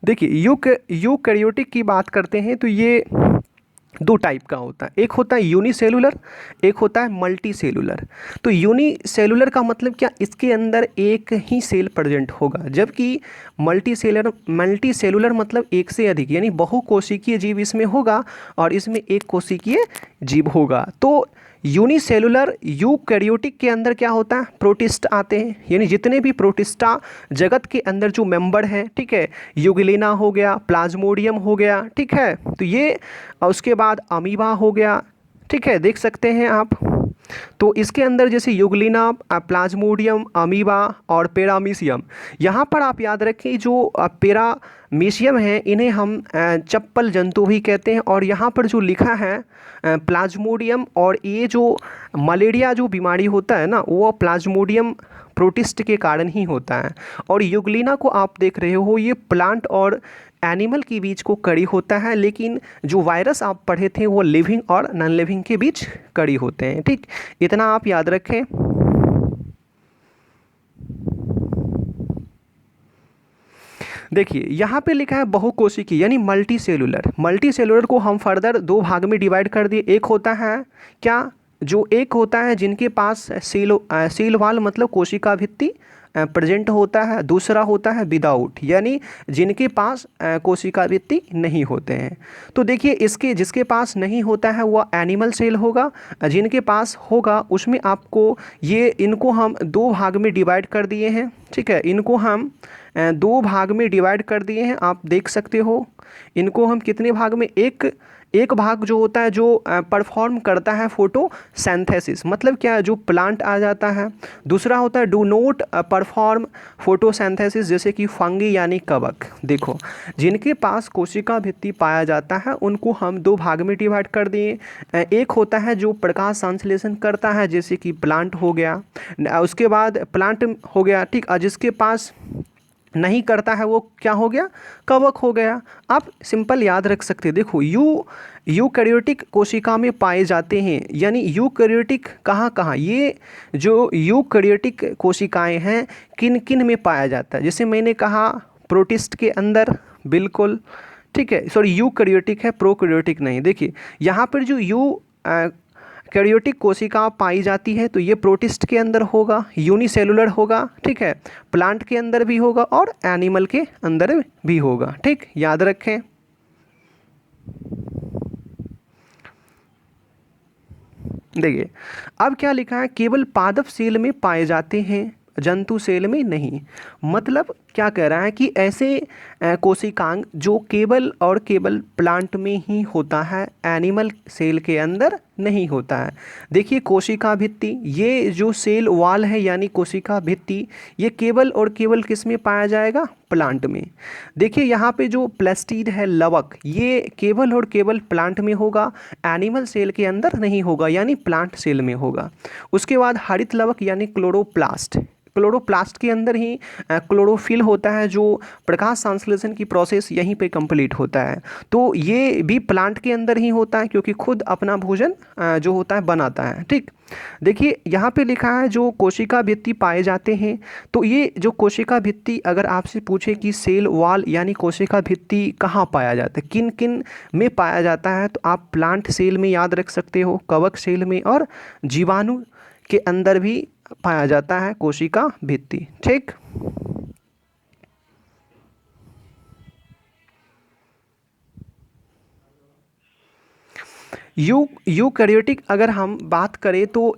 देखिए यूकैरियोटिक की बात करते हैं तो ये दो टाइप का होता है, एक होता है यूनिसेलुलर, एक होता है मल्टी सेलुलर। तो यूनिसेलुलर का मतलब क्या, इसके अंदर एक ही सेल प्रेजेंट होगा, जबकि मल्टी सेलुलर मतलब एक से अधिक, यानी बहुकोशिकीय जीव इसमें होगा और इसमें एक कोशिकीय जीव होगा। तो यूनिसेलुलर यूकैरियोटिक के अंदर क्या होता है, प्रोटिस्ट आते हैं, यानी जितने भी प्रोटिस्टा जगत के अंदर जो मेंबर हैं, ठीक है। यूग्लिना हो गया, प्लाज्मोडियम हो गया, ठीक है। तो ये उसके बाद अमीबा हो गया, ठीक है, देख सकते हैं आप। तो इसके अंदर जैसे यूग्लिना, प्लाज्मोडियम, अमीबा और पेरामीशियम, यहाँ पर आप याद रखें जो पेरामीशियम है इन्हें हम चप्पल जंतु भी कहते हैं। और यहाँ पर जो लिखा है प्लाज्मोडियम, और ये जो मलेरिया जो बीमारी होता है ना, वो प्लाज्मोडियम प्रोटिस्ट के कारण ही होता है। और यूग्लिना को आप देख रहे हो, ये प्लांट और एनिमल के बीच को कड़ी होता है, लेकिन जो वायरस आप पढ़े थे वो लिविंग और नॉन लिविंग के बीच कड़ी होते हैं, ठीक। इतना आप याद रखें। देखिए यहाँ पे लिखा है बहुकोशिकीय यानी मल्टी सेलुलर। मल्टी सेलुलर को हम फर्दर दो भाग में डिवाइड कर दिए। एक होता है क्या, जो एक होता है जिनके पास सील वाल मतलब कोशिका भित्ति प्रेजेंट होता है, दूसरा होता है विदाउट, यानी जिनके पास कोशिका भित्ति नहीं होते हैं। तो देखिए इसके जिसके पास नहीं होता है वह एनिमल सेल होगा, जिनके पास होगा उसमें आपको ये, इनको हम दो भाग में डिवाइड कर दिए हैं, ठीक है। इनको हम दो भाग में डिवाइड कर दिए हैं, आप देख सकते हो। इनको हम कितने भाग में, एक भाग जो होता है जो परफॉर्म करता है फोटोसिंथेसिस, मतलब क्या है, जो प्लांट आ जाता है। दूसरा होता है डू नोट परफॉर्म फोटोसिंथेसिस, जैसे कि फंगी यानी कवक। देखो जिनके पास कोशिका भित्ति पाया जाता है उनको हम दो भाग में डिवाइड कर दिए। एक होता है जो प्रकाश संश्लेषण करता है, जैसे कि प्लांट हो गया, उसके बाद प्लांट हो गया, ठीक। और जिसके पास नहीं करता है वो क्या हो गया, कवक हो गया। आप सिंपल याद रख सकते हैं। देखो यूकैरियोटिक कोशिका में पाए जाते हैं, यानी यूकैरियोटिक कहाँ कहाँ, ये जो यूकैरियोटिक कोशिकाएं हैं किन किन में पाया जाता है। जैसे मैंने कहा प्रोटिस्ट के अंदर, बिल्कुल ठीक है, सॉरी यूकैरियोटिक है, प्रोकैरियोटिक नहीं। देखिए यहाँ पर जो कैरियोटिक कोशिका पाई जाती है तो ये प्रोटिस्ट के अंदर होगा, यूनिसेलुलर होगा, ठीक है। प्लांट के अंदर भी होगा और एनिमल के अंदर भी होगा, ठीक, याद रखें। देखिए अब क्या लिखा है, केवल पादप सेल में पाए जाते हैं, जंतु सेल में नहीं। मतलब क्या कह रहा है कि ऐसे कोशिकांग जो केवल और केवल प्लांट में ही होता है, एनिमल सेल के अंदर नहीं होता है। देखिए कोशिका भित्ति, ये जो सेल वॉल है यानी कोशिका भित्ति, ये केवल और केवल किस में पाया जाएगा, प्लांट में। देखिए यहाँ पे जो प्लास्टिड है, लवक, ये केवल और केवल प्लांट में होगा, एनिमल सेल के अंदर नहीं होगा, यानी प्लांट सेल में होगा। उसके बाद हरित लवक यानी क्लोरोप्लास्ट, क्लोरोप्लास्ट के अंदर ही क्लोरोफिल होता है, जो प्रकाश संश्लेषण की प्रोसेस यहीं पे कंप्लीट होता है। तो ये भी प्लांट के अंदर ही होता है, क्योंकि खुद अपना भोजन जो होता है बनाता है, ठीक। देखिए यहाँ पे लिखा है जो कोशिका भित्ति पाए जाते हैं, तो ये जो कोशिका भित्ति अगर आपसे पूछे कि सेल वॉल यानी कोशिका भित्ति कहाँ पाया जाता है, किन किन में पाया जाता है, तो आप प्लांट सेल में याद रख सकते हो, कवक सेल में, और जीवाणु के अंदर भी पाया जाता है कोशिका भित्ति, ठीक। यूकैरियोटिक अगर हम बात करें तो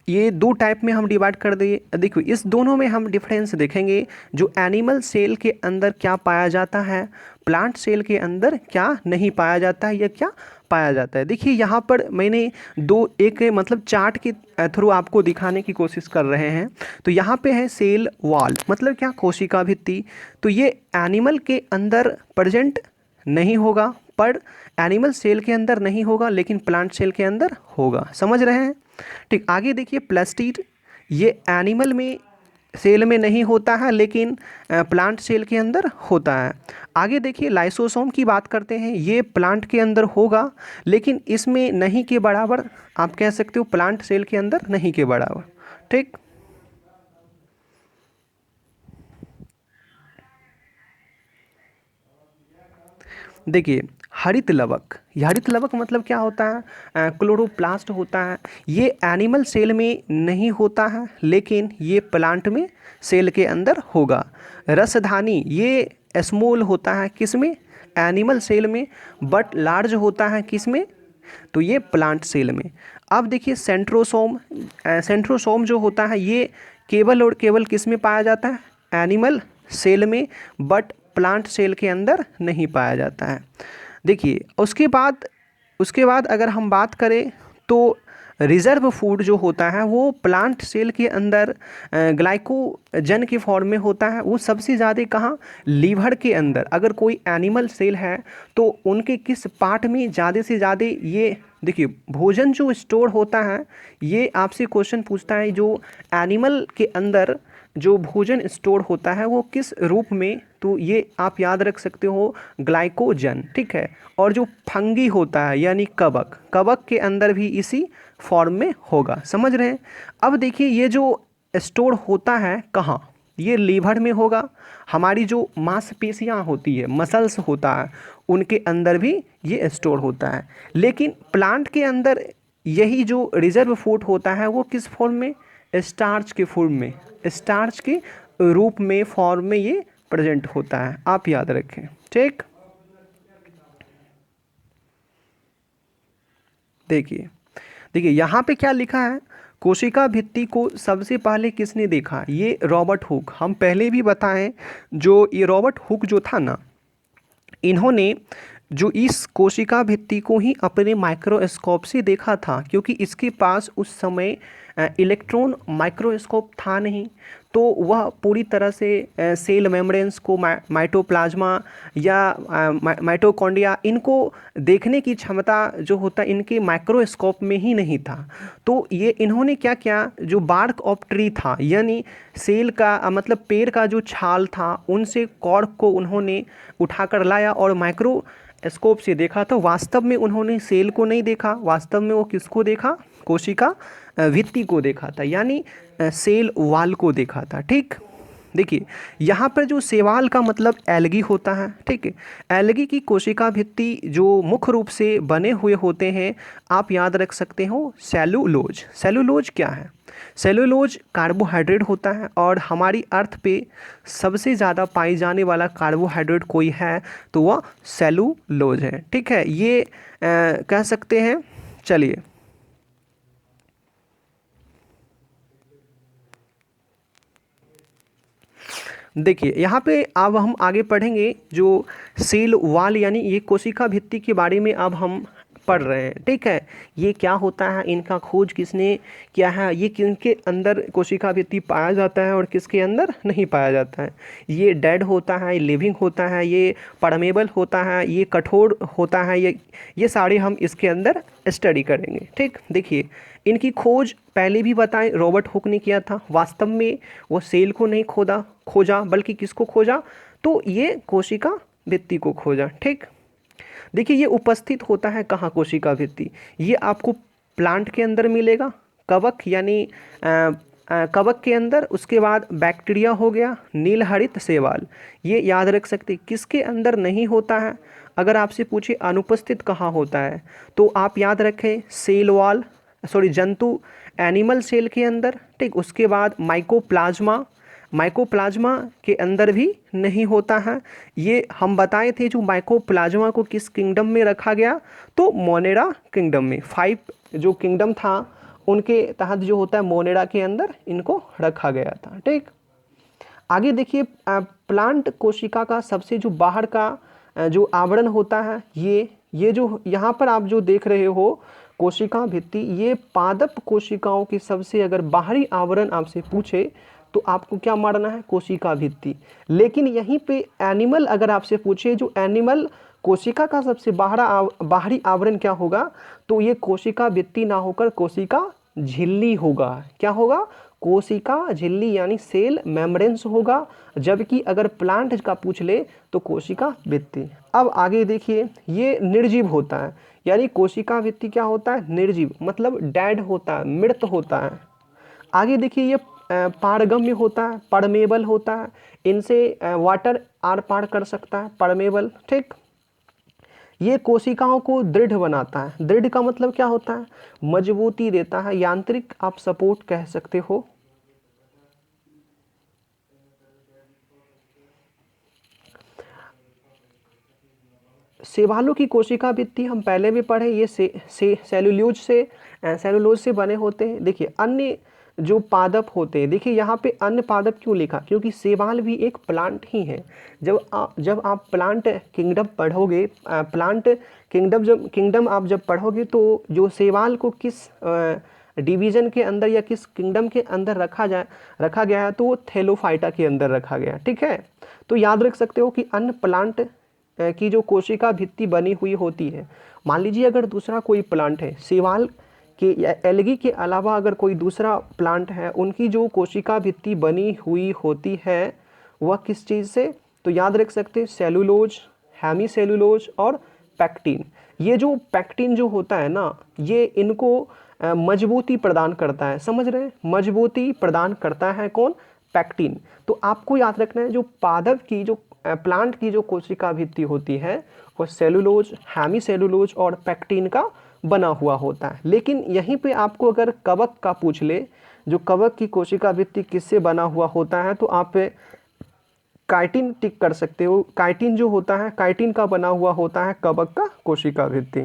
ये दो टाइप में हम डिवाइड कर दिए। देखो इस दोनों में हम डिफरेंस देखेंगे, जो एनिमल सेल के अंदर क्या पाया जाता है, प्लांट सेल के अंदर क्या नहीं पाया जाता है या क्या पाया जाता है। देखिए यहाँ पर मैंने दो एक मतलब चार्ट के थ्रू आपको दिखाने की कोशिश कर रहे हैं। तो यहाँ पे है सेल वॉल, मतलब क्या, कोशिका भित्ति। तो ये एनिमल के अंदर प्रेजेंट नहीं होगा, पर एनिमल सेल के अंदर नहीं होगा लेकिन प्लांट सेल के अंदर होगा। समझ रहे हैं? ठीक, आगे देखिए प्लास्टिड, ये एनिमल में सेल में नहीं होता है लेकिन प्लांट सेल के अंदर होता है। आगे देखिए लाइसोसोम की बात करते हैं, ये प्लांट के अंदर होगा लेकिन इसमें नहीं के बराबर, आप कह सकते हो प्लांट सेल के अंदर नहीं के बराबर। ठीक, देखिए हरित लवक, ये हरित लवक मतलब क्या होता है, क्लोरोप्लास्ट होता है। ये एनिमल सेल में नहीं होता है लेकिन ये प्लांट में सेल के अंदर होगा। रसधानी, ये स्मॉल होता है किस में, एनिमल सेल में, बट लार्ज होता है किस में, तो ये प्लांट सेल में। अब देखिए सेंट्रोसोम, सेंट्रोसोम जो होता है ये केवल और केवल किस में पाया जाता है, एनिमल सेल में, बट प्लांट सेल के अंदर नहीं पाया जाता है। देखिए उसके बाद अगर हम बात करें तो रिजर्व फूड जो होता है वो प्लांट सेल के अंदर ग्लाइकोजन के फॉर्म में होता है। वो सबसे ज़्यादा कहाँ, लीवर के अंदर। अगर कोई एनिमल सेल है तो उनके किस पार्ट में ज़्यादा से ज़्यादा ये, देखिए भोजन जो स्टोर होता है, ये आपसे क्वेश्चन पूछता है जो एनिमल के अंदर जो भोजन स्टोर होता है वो किस रूप में, तो ये आप याद रख सकते हो ग्लाइकोजन। ठीक है, और जो फंगी होता है यानी कवक, कवक के अंदर भी इसी फॉर्म में होगा। समझ रहे हैं? अब देखिए ये जो स्टोर होता है कहाँ, ये लीवर में होगा। हमारी जो मांसपेशियाँ होती है, मसल्स होता है, उनके अंदर भी ये स्टोर होता है। लेकिन प्लांट के अंदर यही जो रिजर्व फूड होता है वो किस फॉर्म में, स्टार्च के फॉर्म में, स्टार्च के रूप में, फॉर्म में ये प्रेजेंट होता है। आप याद रखें। ठीक, देखिए देखिए यहाँ पे क्या लिखा है, कोशिका भित्ति को सबसे पहले किसने देखा, ये रॉबर्ट हुक। हम पहले भी बताएं, जो ये रॉबर्ट हुक जो था ना, इन्होंने जो इस कोशिका भित्ति को ही अपने माइक्रोस्कोप से देखा था, क्योंकि इसके पास उस समय इलेक्ट्रॉन माइक्रोस्कोप था नहीं, तो वह पूरी तरह से सेल मेम्ब्रेन्स को, माइटोप्लाज्मा या माइटोकॉन्ड्रिया, इनको देखने की क्षमता जो होता इनके माइक्रोस्कोप में ही नहीं था। तो ये इन्होंने क्या किया, जो बार्क ऑफ ट्री था यानी सेल का मतलब पेड़ का जो छाल था, उनसे कॉर्क को उन्होंने उठाकर लाया और माइक्रोस्कोप से देखा। तो वास्तव में उन्होंने सेल को नहीं देखा, वास्तव में वो किसको देखा, कोशिका भित्ति को देखा था, यानी सेल वाल को देखा था। ठीक, देखिए यहाँ पर जो सेवाल का मतलब एल्गी होता है। ठीक है, एल्गी की कोशिका भित्ति जो मुख्य रूप से बने हुए होते हैं, आप याद रख सकते हो सेलुलोज। सेलुलोज क्या है, सेलुलोज कार्बोहाइड्रेट होता है, और हमारी अर्थ पे सबसे ज़्यादा पाई जाने वाला कार्बोहाइड्रेट कोई है तो वह सेलुलोज है। ठीक है, ये कह सकते हैं। चलिए देखिए यहाँ पे अब हम आगे पढ़ेंगे जो सेल वाल यानी ये कोशिका भित्ति के बारे में अब हम पढ़ रहे हैं। ठीक है, ये क्या होता है, इनका खोज किसने किया है, ये किनके अंदर कोशिका भित्ति पाया जाता है और किसके अंदर नहीं पाया जाता है, ये डेड होता है, लिविंग होता है, ये परमेबल होता है, ये कठोर होता है, ये सारे हम इसके अंदर स्टडी करेंगे। ठीक, देखिए इनकी खोज पहले भी बताएं रॉबर्ट हुक ने किया था। वास्तव में वो सेल को नहीं खोजा बल्कि किसको खोजा, तो ये कोशिका भित्ति को खोजा। ठीक, देखिए ये उपस्थित होता है कहाँ, कोशिका भित्ति, ये आपको प्लांट के अंदर मिलेगा, कवक यानी कवक के अंदर। उसके बाद बैक्टीरिया हो गया, नील हरित शैवाल, ये याद रख सकते। किसके अंदर नहीं होता है, अगर आपसे पूछे अनुपस्थित कहाँ होता है, तो आप याद रखें सेल वॉल, जंतु एनिमल सेल के अंदर। ठीक, उसके बाद माइकोप्लाज्मा, माइकोप्लाज्मा के अंदर भी नहीं होता है। ये हम बताए थे जो माइकोप्लाज्मा को किस किंगडम में रखा गया, तो मोनेरा किंगडम में। 5 जो किंगडम था उनके तहत जो होता है मोनेरा के अंदर इनको रखा गया था। ठीक, आगे देखिए प्लांट कोशिका का सबसे जो बाहर का जो आवरण होता है, ये जो यहाँ पर आप जो देख रहे हो कोशिका भित्ति, ये पादप कोशिकाओं की सबसे अगर बाहरी आवरण आपसे पूछे तो आपको क्या मानना है, कोशिका भित्ति। लेकिन यहीं पे एनिमल अगर आपसे पूछे, जो एनिमल कोशिका का सबसे बाहरी आवरण क्या होगा, तो ये कोशिका भित्ति ना होकर कोशिका झिल्ली होगा। क्या होगा, कोशिका झिल्ली यानी सेल मेम्ब्रेन्स होगा। जबकि अगर प्लांट का पूछ ले तो कोशिका भित्ति। अब आगे देखिए, ये निर्जीव होता है, यानी कोशिका भित्ति क्या होता है, निर्जीव, मतलब डेड होता है, मृत होता है। आगे देखिए, ये पारगम्य होता है, परमेबल होता है, इनसे वाटर आर पार कर सकता है, परमेबल। ठीक, ये कोशिकाओं को दृढ़ बनाता है। दृढ़ का मतलब क्या होता है, मजबूती देता है, यांत्रिक आप सपोर्ट कह सकते हो। शैवालों की कोशिका भित्ति हम पहले भी पढ़े, ये सेलुलोज से बने होते हैं। देखिए अन्य जो पादप होते हैं, देखिए यहाँ पे अन्य पादप क्यों लिखा, क्योंकि शैवाल भी एक प्लांट ही है। जब आप प्लांट किंगडम पढ़ोगे, प्लांट किंगडम आप जब पढ़ोगे तो जो शैवाल को किस डिवीजन के अंदर या किस किंगडम के अंदर रखा गया है, तो वो थैलोफाइटा के अंदर रखा गया। ठीक है, तो याद रख सकते हो कि अन्य प्लांट की जो कोशिका भित्ति बनी हुई होती है। मान लीजिए अगर दूसरा कोई प्लांट है, शैवाल के या एल्गी के अलावा अगर कोई दूसरा प्लांट है, उनकी जो कोशिका भित्ति बनी हुई होती है वह किस चीज़ से, तो याद रख सकते हैं सेलुलोज, हेमी सेलुलोज और पैक्टिन। ये जो पैक्टिन जो होता है ना, ये इनको मजबूती प्रदान करता है। समझ रहे हैं, मजबूती प्रदान करता है कौन, पैक्टिन। तो आपको याद रखना है, जो पादप की जो प्लांट की जो कोशिका भित्ति होती है वो सेलुलोज, हेमी सेलुलोज और पैक्टिन का बना हुआ होता है। लेकिन यहीं पे आपको अगर कवक का पूछ ले, जो कवक की कोशिका भित्ति किससे बना हुआ होता है, तो आप काइटिन टिक कर सकते हो। काइटिन जो होता है, काइटिन का बना हुआ होता है कवक का कोशिका भित्ति।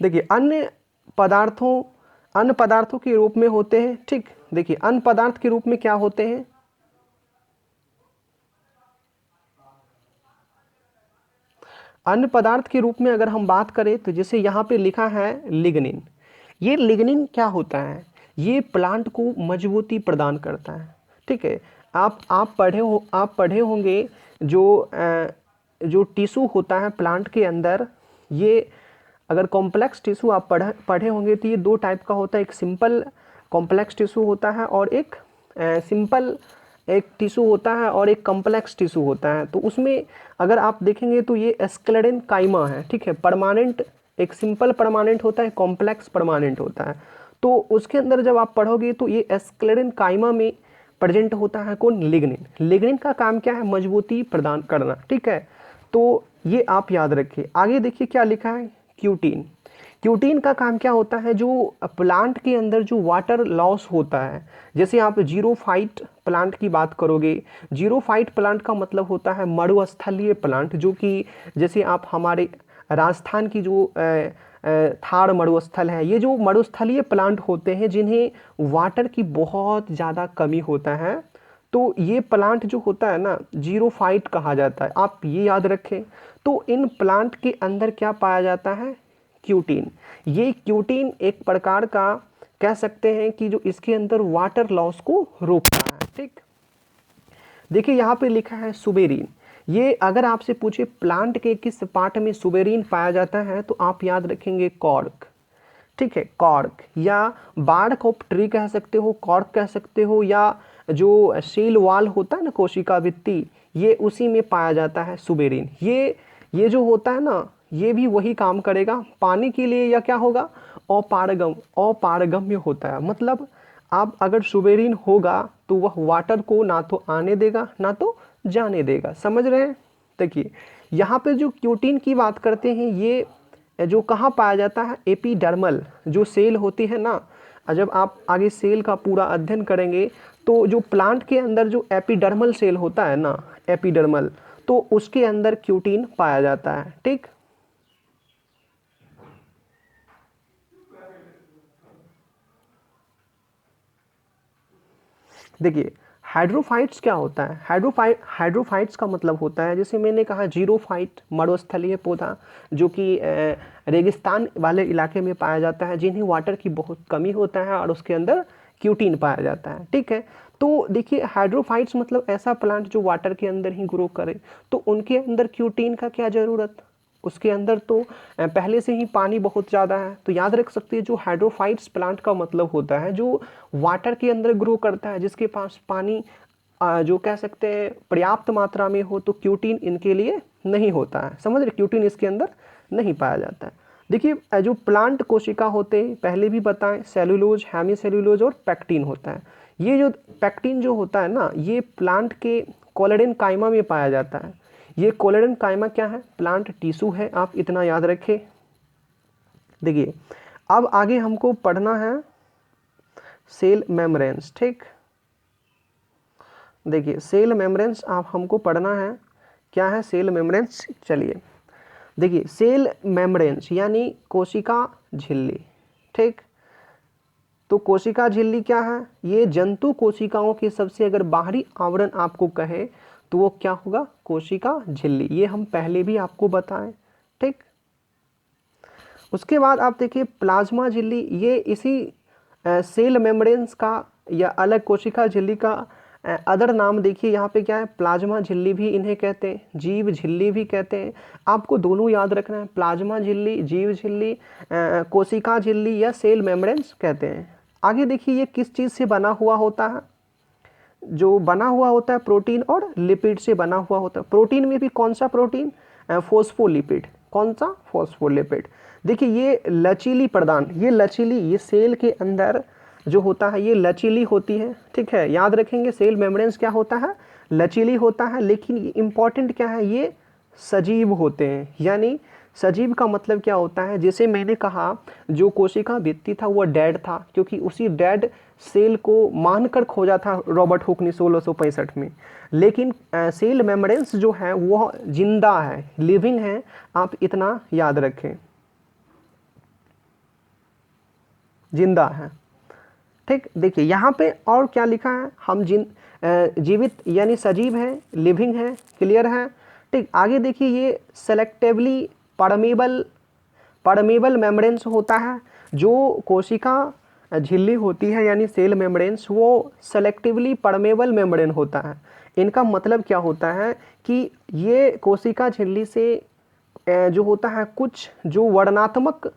देखिए अन्य पदार्थों के रूप में होते हैं। ठीक, देखिए अन्य पदार्थ के रूप में क्या होते हैं, अन्य पदार्थ के रूप में अगर हम बात करें तो जैसे यहाँ पे लिखा है लिग्निन। ये लिग्निन क्या होता है, ये प्लांट को मजबूती प्रदान करता है। ठीक है, आप पढ़े होंगे जो टिश्यू होता है प्लांट के अंदर, ये अगर कॉम्प्लेक्स टिश्यू आप पढ़े होंगे तो ये दो टाइप का होता है। एक सिंपल कॉम्प्लेक्स टिश्यू होता है और एक सिंपल एक टिश्यू होता है और एक कॉम्प्लेक्स टिश्यू होता है। तो उसमें अगर आप देखेंगे तो ये स्क्लेरेन काइमा है। ठीक है, परमानेंट, एक सिंपल परमानेंट होता है, कॉम्प्लेक्स परमानेंट होता है। तो उसके अंदर जब आप पढ़ोगे तो ये स्क्लेरेन काइमा में प्रेजेंट होता है कौन, लिग्निन। लिग्निन का काम क्या है, मजबूती प्रदान करना। ठीक है, तो ये आप याद रखिए। आगे देखिए क्या लिखा है, क्यूटीन। क्यूटीन का काम क्या होता है, जो प्लांट के अंदर जो वाटर लॉस होता है, जैसे आप जीरोफाइट प्लांट की बात करोगे, जीरोफाइट प्लांट का मतलब होता है मरुस्थलीय प्लांट, जो कि जैसे आप हमारे राजस्थान की जो थार मरुस्थल है, ये जो मरुस्थलीय प्लांट होते हैं जिन्हें वाटर की बहुत ज़्यादा कमी होता है, तो ये प्लांट जो होता है ना, जीरोफाइट कहा जाता है। आप ये याद रखें। तो इन प्लांट के अंदर क्या पाया जाता है, क्यूटीन। ये क्यूटीन एक प्रकार का कह सकते हैं कि जो इसके अंदर वाटर लॉस को रोकता है। ठीक, देखिए यहाँ पे लिखा है सुबेरीन। ये अगर आपसे पूछे प्लांट के किस पार्ट में सुबेरीन पाया जाता है, तो आप याद रखेंगे कॉर्क। ठीक है, कॉर्क या बार्क ऑफ ट्री कह सकते हो, कॉर्क कह सकते हो, या जो सील वॉल होता है ना कोशिका भित्ति, ये उसी में पाया जाता है सुबेरीन। ये जो होता है ना, ये भी वही काम करेगा पानी के लिए, या क्या होगा, अपारगम्य होता है। मतलब आप अगर सुबेरीन होगा तो वह वाटर को ना तो आने देगा ना तो जाने देगा। समझ रहे हैं। देखिए यहाँ पे जो क्यूटीन की बात करते हैं, ये जो कहाँ पाया जाता है, एपिडर्मल जो सेल होती है ना, जब आप आगे सेल का पूरा अध्ययन करेंगे तो जो प्लांट के अंदर जो एपिडर्मल सेल होता है ना, एपिडर्मल, तो उसके अंदर क्यूटीन पाया जाता है। ठीक, देखिए हाइड्रोफाइट्स क्या होता है, हाइड्रोफाइट्स का मतलब होता है, जैसे मैंने कहा जीरोफाइट मरुस्थलीय पौधा जो कि रेगिस्तान वाले इलाके में पाया जाता है, जिन्हें वाटर की बहुत कमी होता है और उसके अंदर क्यूटीन पाया जाता है। ठीक है, तो देखिए हाइड्रोफाइट्स मतलब ऐसा प्लांट जो वाटर के अंदर ही ग्रो करे, तो उनके अंदर क्यूटीन का क्या ज़रूरत, उसके अंदर तो पहले से ही पानी बहुत ज़्यादा है। तो याद रख सकते हैं जो हाइड्रोफाइट्स प्लांट का मतलब होता है जो वाटर के अंदर ग्रो करता है, जिसके पास पानी जो कह सकते हैं पर्याप्त मात्रा में हो, तो क्यूटीन इनके लिए नहीं होता है। समझ रहे, क्यूटीन इसके अंदर नहीं पाया जाता है। देखिए जो प्लांट कोशिका होते हैं पहले भी बताएं, सेलुलोज, हेमी सेलुलोज और पैक्टिन होता है। ये जो पैक्टिन जो होता है ना, ये प्लांट के कोलेडन काइमा में पाया जाता है। ये कोलेडन काइमा क्या है, प्लांट टिश्यू है, आप इतना याद रखें। देखिए अब आगे हमको पढ़ना है सेल मेम्ब्रेन्स। ठीक, देखिए सेल मेम्ब्रेन्स आप हमको पढ़ना है, क्या है सेल मेम्ब्रेन्स। चलिए देखिए सेल मेम्ब्रेन्स यानी कोशिका झिल्ली। ठीक, तो कोशिका झिल्ली क्या है, ये जंतु कोशिकाओं के सबसे अगर बाहरी आवरण आपको कहे तो वो क्या होगा, कोशिका झिल्ली। ये हम पहले भी आपको बताएं। ठीक, उसके बाद आप देखिए प्लाज्मा झिल्ली, ये इसी सेल मेम्ब्रेन्स का या अलग कोशिका झिल्ली का अदर नाम देखिए यहाँ पे क्या है, प्लाज्मा झिल्ली भी इन्हें कहते हैं, जीव झिल्ली भी कहते हैं। आपको दोनों याद रखना है, प्लाज्मा झिल्ली, जीव झिल्ली, कोशिका झिल्ली या सेल मेम्ब्रेन्स कहते हैं। आगे देखिए ये किस चीज़ से बना हुआ होता है, जो बना हुआ होता है प्रोटीन और लिपिड से बना हुआ होता है। प्रोटीन में भी कौन सा प्रोटीन, फॉस्फोलिपिड। कौन सा, फॉस्फोलिपिड। देखिए ये लचीली प्रदान, ये लचीली, ये सेल के अंदर जो होता है ये लचीली होती है। ठीक है, याद रखेंगे सेल मेम्ब्रेन्स क्या होता है, लचीली होता है। लेकिन इंपॉर्टेंट क्या है, ये सजीव होते हैं। यानी सजीव का मतलब क्या होता है, जैसे मैंने कहा जो कोशिका भित्ति था वो डेड था, क्योंकि उसी डेड सेल को मानकर खोजा था रॉबर्ट हुक ने 1665 में। लेकिन सेल मेम्ब्रेन्स जो है वो जिंदा है, लिविंग है, आप इतना याद रखें, जिंदा है। ठीक, देखिए यहाँ पे और क्या लिखा है, हम जीवित यानी सजीव है, लिविंग है, क्लियर है। ठीक, आगे देखिए ये सेलेक्टिवली परमेबल मेम्ब्रेन्स होता है। जो कोशिका झिल्ली होती है यानी सेल मेम्ब्रेन्स, वो सेलेक्टिवली परमेबल मेम्ब्रेन होता है। इनका मतलब क्या होता है कि ये कोशिका झिल्ली से जो होता है कुछ जो वर्णनात्मक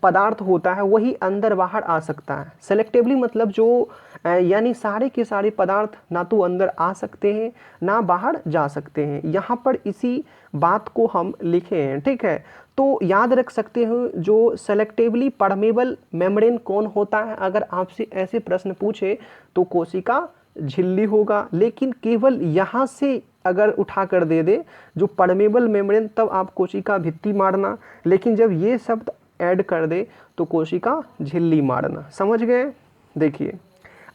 पदार्थ होता है वही अंदर बाहर आ सकता है। सेलेक्टिवली मतलब जो यानी सारे के सारे पदार्थ ना तो अंदर आ सकते हैं ना बाहर जा सकते हैं। यहाँ पर इसी बात को हम लिखे हैं। ठीक है, तो याद रख सकते हो जो सेलेक्टिवली परमेबल मेम्ब्रेन कौन होता है, अगर आपसे ऐसे प्रश्न पूछे तो कोशिका झिल्ली होगा। लेकिन केवल यहाँ से अगर उठा कर दे दे जो परमेबल मेम्ब्रेन, तब आप कोशिका भित्ति मारना। लेकिन जब ये शब्द ऐड कर दे तो कोशिका झिल्ली मारना। समझ गए। देखिए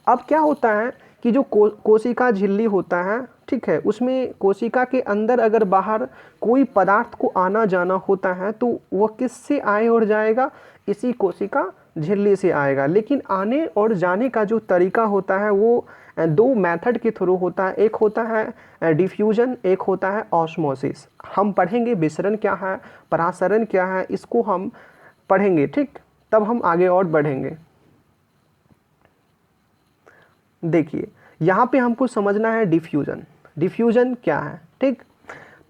अब क्या होता है कि जो कोशिका झिल्ली होता है, ठीक है, उसमें कोशिका के अंदर अगर बाहर कोई पदार्थ को आना जाना होता है तो वह किससे आए और जाएगा, इसी कोशिका झिल्ली से आएगा। लेकिन आने और जाने का जो तरीका होता है वो दो मेथड के थ्रू होता है। एक होता है डिफ्यूजन, एक होता है ऑस्मोसिस। हम पढ़ेंगे विसरण क्या है, परासरण क्या है, इसको हम पढ़ेंगे। ठीक, तब हम आगे और बढ़ेंगे। देखिए यहाँ पे हमको समझना है डिफ्यूजन। डिफ्यूजन क्या है, ठीक,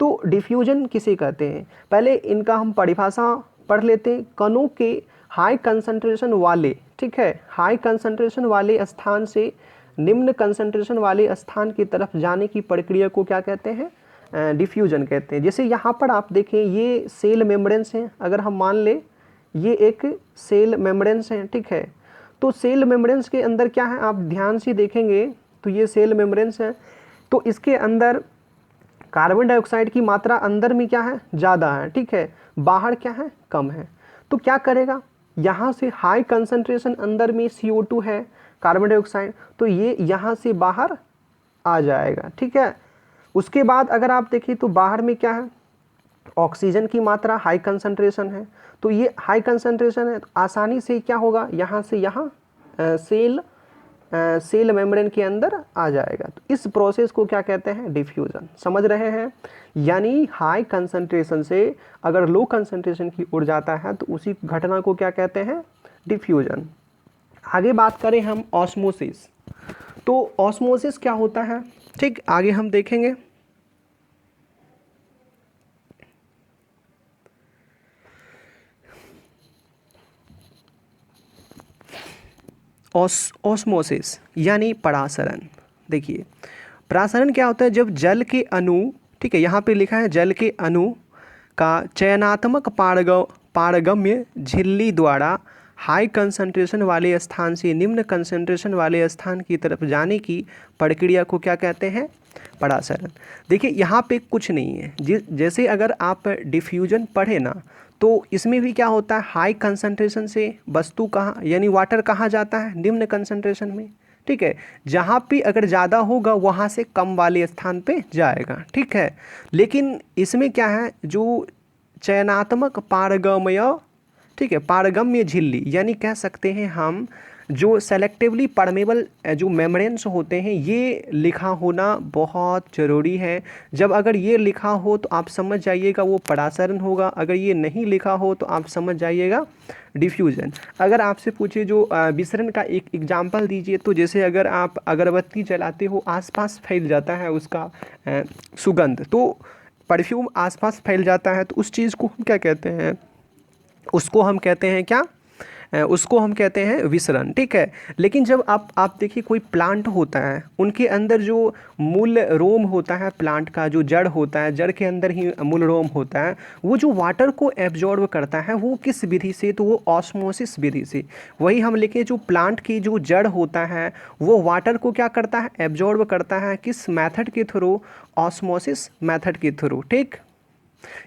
तो डिफ्यूजन किसे कहते हैं, पहले इनका हम परिभाषा पढ़ लेते हैं। कणों के हाई कंसंट्रेशन वाले, ठीक है, हाई कंसंट्रेशन वाले स्थान से निम्न कंसंट्रेशन वाले स्थान की तरफ जाने की प्रक्रिया को क्या कहते हैं, डिफ्यूजन कहते हैं। जैसे यहाँ पर आप देखें ये सेल मेम्ब्रेन्स हैं, अगर हम मान ले ये एक सेल मेम्ब्रेन्स हैं, ठीक है, तो सेल मेम्ब्रेन्स के अंदर क्या है, आप ध्यान से देखेंगे तो ये सेल मेम्ब्रेन्स हैं। तो इसके अंदर कार्बन डाइऑक्साइड की मात्रा अंदर में क्या है, ज़्यादा है, ठीक है, बाहर क्या है, कम है। तो क्या करेगा, यहाँ से हाई कंसंट्रेशन अंदर में CO2 है, कार्बन डाइऑक्साइड, तो ये यहाँ से बाहर आ जाएगा, ठीक है। उसके बाद अगर आप देखें तो बाहर में क्या है, ऑक्सीजन की मात्रा हाई कंसंट्रेशन है, तो ये हाई कंसंट्रेशन है, तो आसानी से क्या होगा, यहाँ से यहाँ सेल सेल मेम्ब्रेन के अंदर आ जाएगा। तो इस प्रोसेस को क्या कहते हैं? डिफ्यूज़न। समझ रहे हैं? यानी हाई कंसंट्रेशन से अगर लो कंसंट्रेशन की ओर जाता है तो उसी घटना को क्या कहते हैं? डिफ्यूज़न। आगे बात करें हम ऑस्मोसिस। तो ऑस्मोसिस क्या होता है? ठीक, आगे हम देखेंगे। ऑस्मोसिस यानी परासरण। देखिए परासरण क्या होता है? जब जल के अणु, ठीक है, यहाँ पे लिखा है जल के अणु का चयनात्मक पारगम्य झिल्ली द्वारा हाई कंसंट्रेशन वाले स्थान से निम्न कंसंट्रेशन वाले स्थान की तरफ जाने की प्रक्रिया को क्या कहते हैं? परासरण। देखिए यहाँ पे कुछ नहीं है, जैसे अगर आप डिफ्यूजन पढ़े ना तो इसमें भी क्या होता है? हाई कंसंट्रेशन से वस्तु कहाँ यानी वाटर कहाँ जाता है? निम्न कंसंट्रेशन में। ठीक है, जहाँ पे अगर ज़्यादा होगा वहाँ से कम वाले स्थान पे जाएगा। ठीक है, लेकिन इसमें क्या है? जो चयनात्मक पारगम्य, ठीक है, पारगम्य झिल्ली यानी कह सकते हैं हम जो सेलेक्टिवली परमेबल जो मेम्ब्रेन्स होते हैं, ये लिखा होना बहुत ज़रूरी है। जब अगर ये लिखा हो तो आप समझ जाइएगा वो परासरण होगा, अगर ये नहीं लिखा हो तो आप समझ जाइएगा डिफ्यूज़न। अगर आपसे पूछे जो विसरण का एक एग्जाम्पल दीजिए, तो जैसे अगर आप अगरबत्ती जलाते हो, आसपास फैल जाता है उसका सुगंध, तो परफ्यूम आसपास फैल जाता है, तो उस चीज़ को हम क्या कहते हैं? उसको हम कहते हैं क्या? उसको हम कहते हैं विसरण। ठीक है, लेकिन जब आप देखिए कोई प्लांट होता है, उनके अंदर जो मूल रोम होता है, प्लांट का जो जड़ होता है, जड़ के अंदर ही मूल रोम होता है, वो जो वाटर को एब्जॉर्ब करता है वो किस विधि से? तो वो ऑस्मोसिस विधि से। वही हम लिखे जो प्लांट की जो जड़ होता है वो वाटर को क्या करता है? एब्जॉर्ब करता है। किस मेथड के थ्रू? ऑस्मोसिस मेथड के थ्रू। ठीक,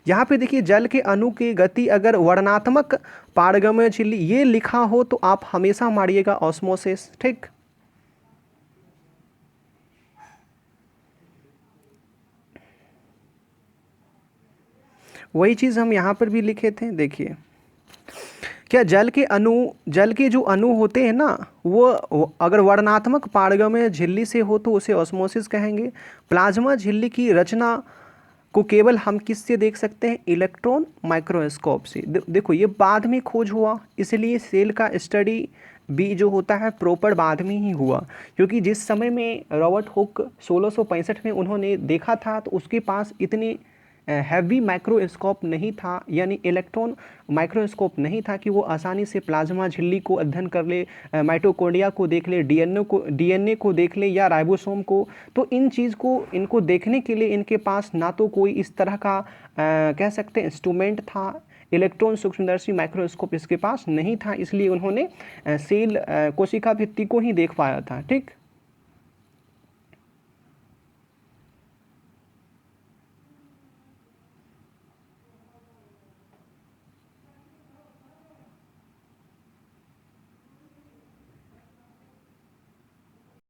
यहाँ पे देखिए जल के अणु की गति अगर वर्णात्मक पारगम्य झिल्ली ये लिखा हो तो आप हमेशा मारिएगा ऑस्मोसिस। ठीक, वही चीज़ हम यहाँ पर भी लिखे थे। देखिए क्या जल के जो अणु होते हैं ना, वो अगर वर्णात्मक पारगम्य झिल्ली से हो तो उसे ऑस्मोसिस कहेंगे। प्लाज्मा झिल्ली की रचना को केवल हम किससे देख सकते हैं? इलेक्ट्रॉन माइक्रोस्कोप से। देखो ये बाद में खोज हुआ, इसलिए सेल का स्टडी भी जो होता है प्रॉपर बाद में ही हुआ, क्योंकि जिस समय में रॉबर्ट हुक 1665 में उन्होंने देखा था तो उसके पास इतनी हैवी माइक्रोस्कोप नहीं था, यानी इलेक्ट्रॉन माइक्रोस्कोप नहीं था कि वो आसानी से प्लाज्मा झिल्ली को अध्ययन कर ले, माइटोकॉन्ड्रिया को देख ले, डीएनए को देख ले या राइबोसोम को। तो इनको देखने के लिए इनके पास ना तो कोई इस तरह का कह सकते हैं इंस्ट्रूमेंट था, इलेक्ट्रॉन सूक्ष्मदर्शी माइक्रोस्कोप इसके पास नहीं था, इसलिए उन्होंने सेल कोशिका भित्ति को ही देख पाया था। ठीक,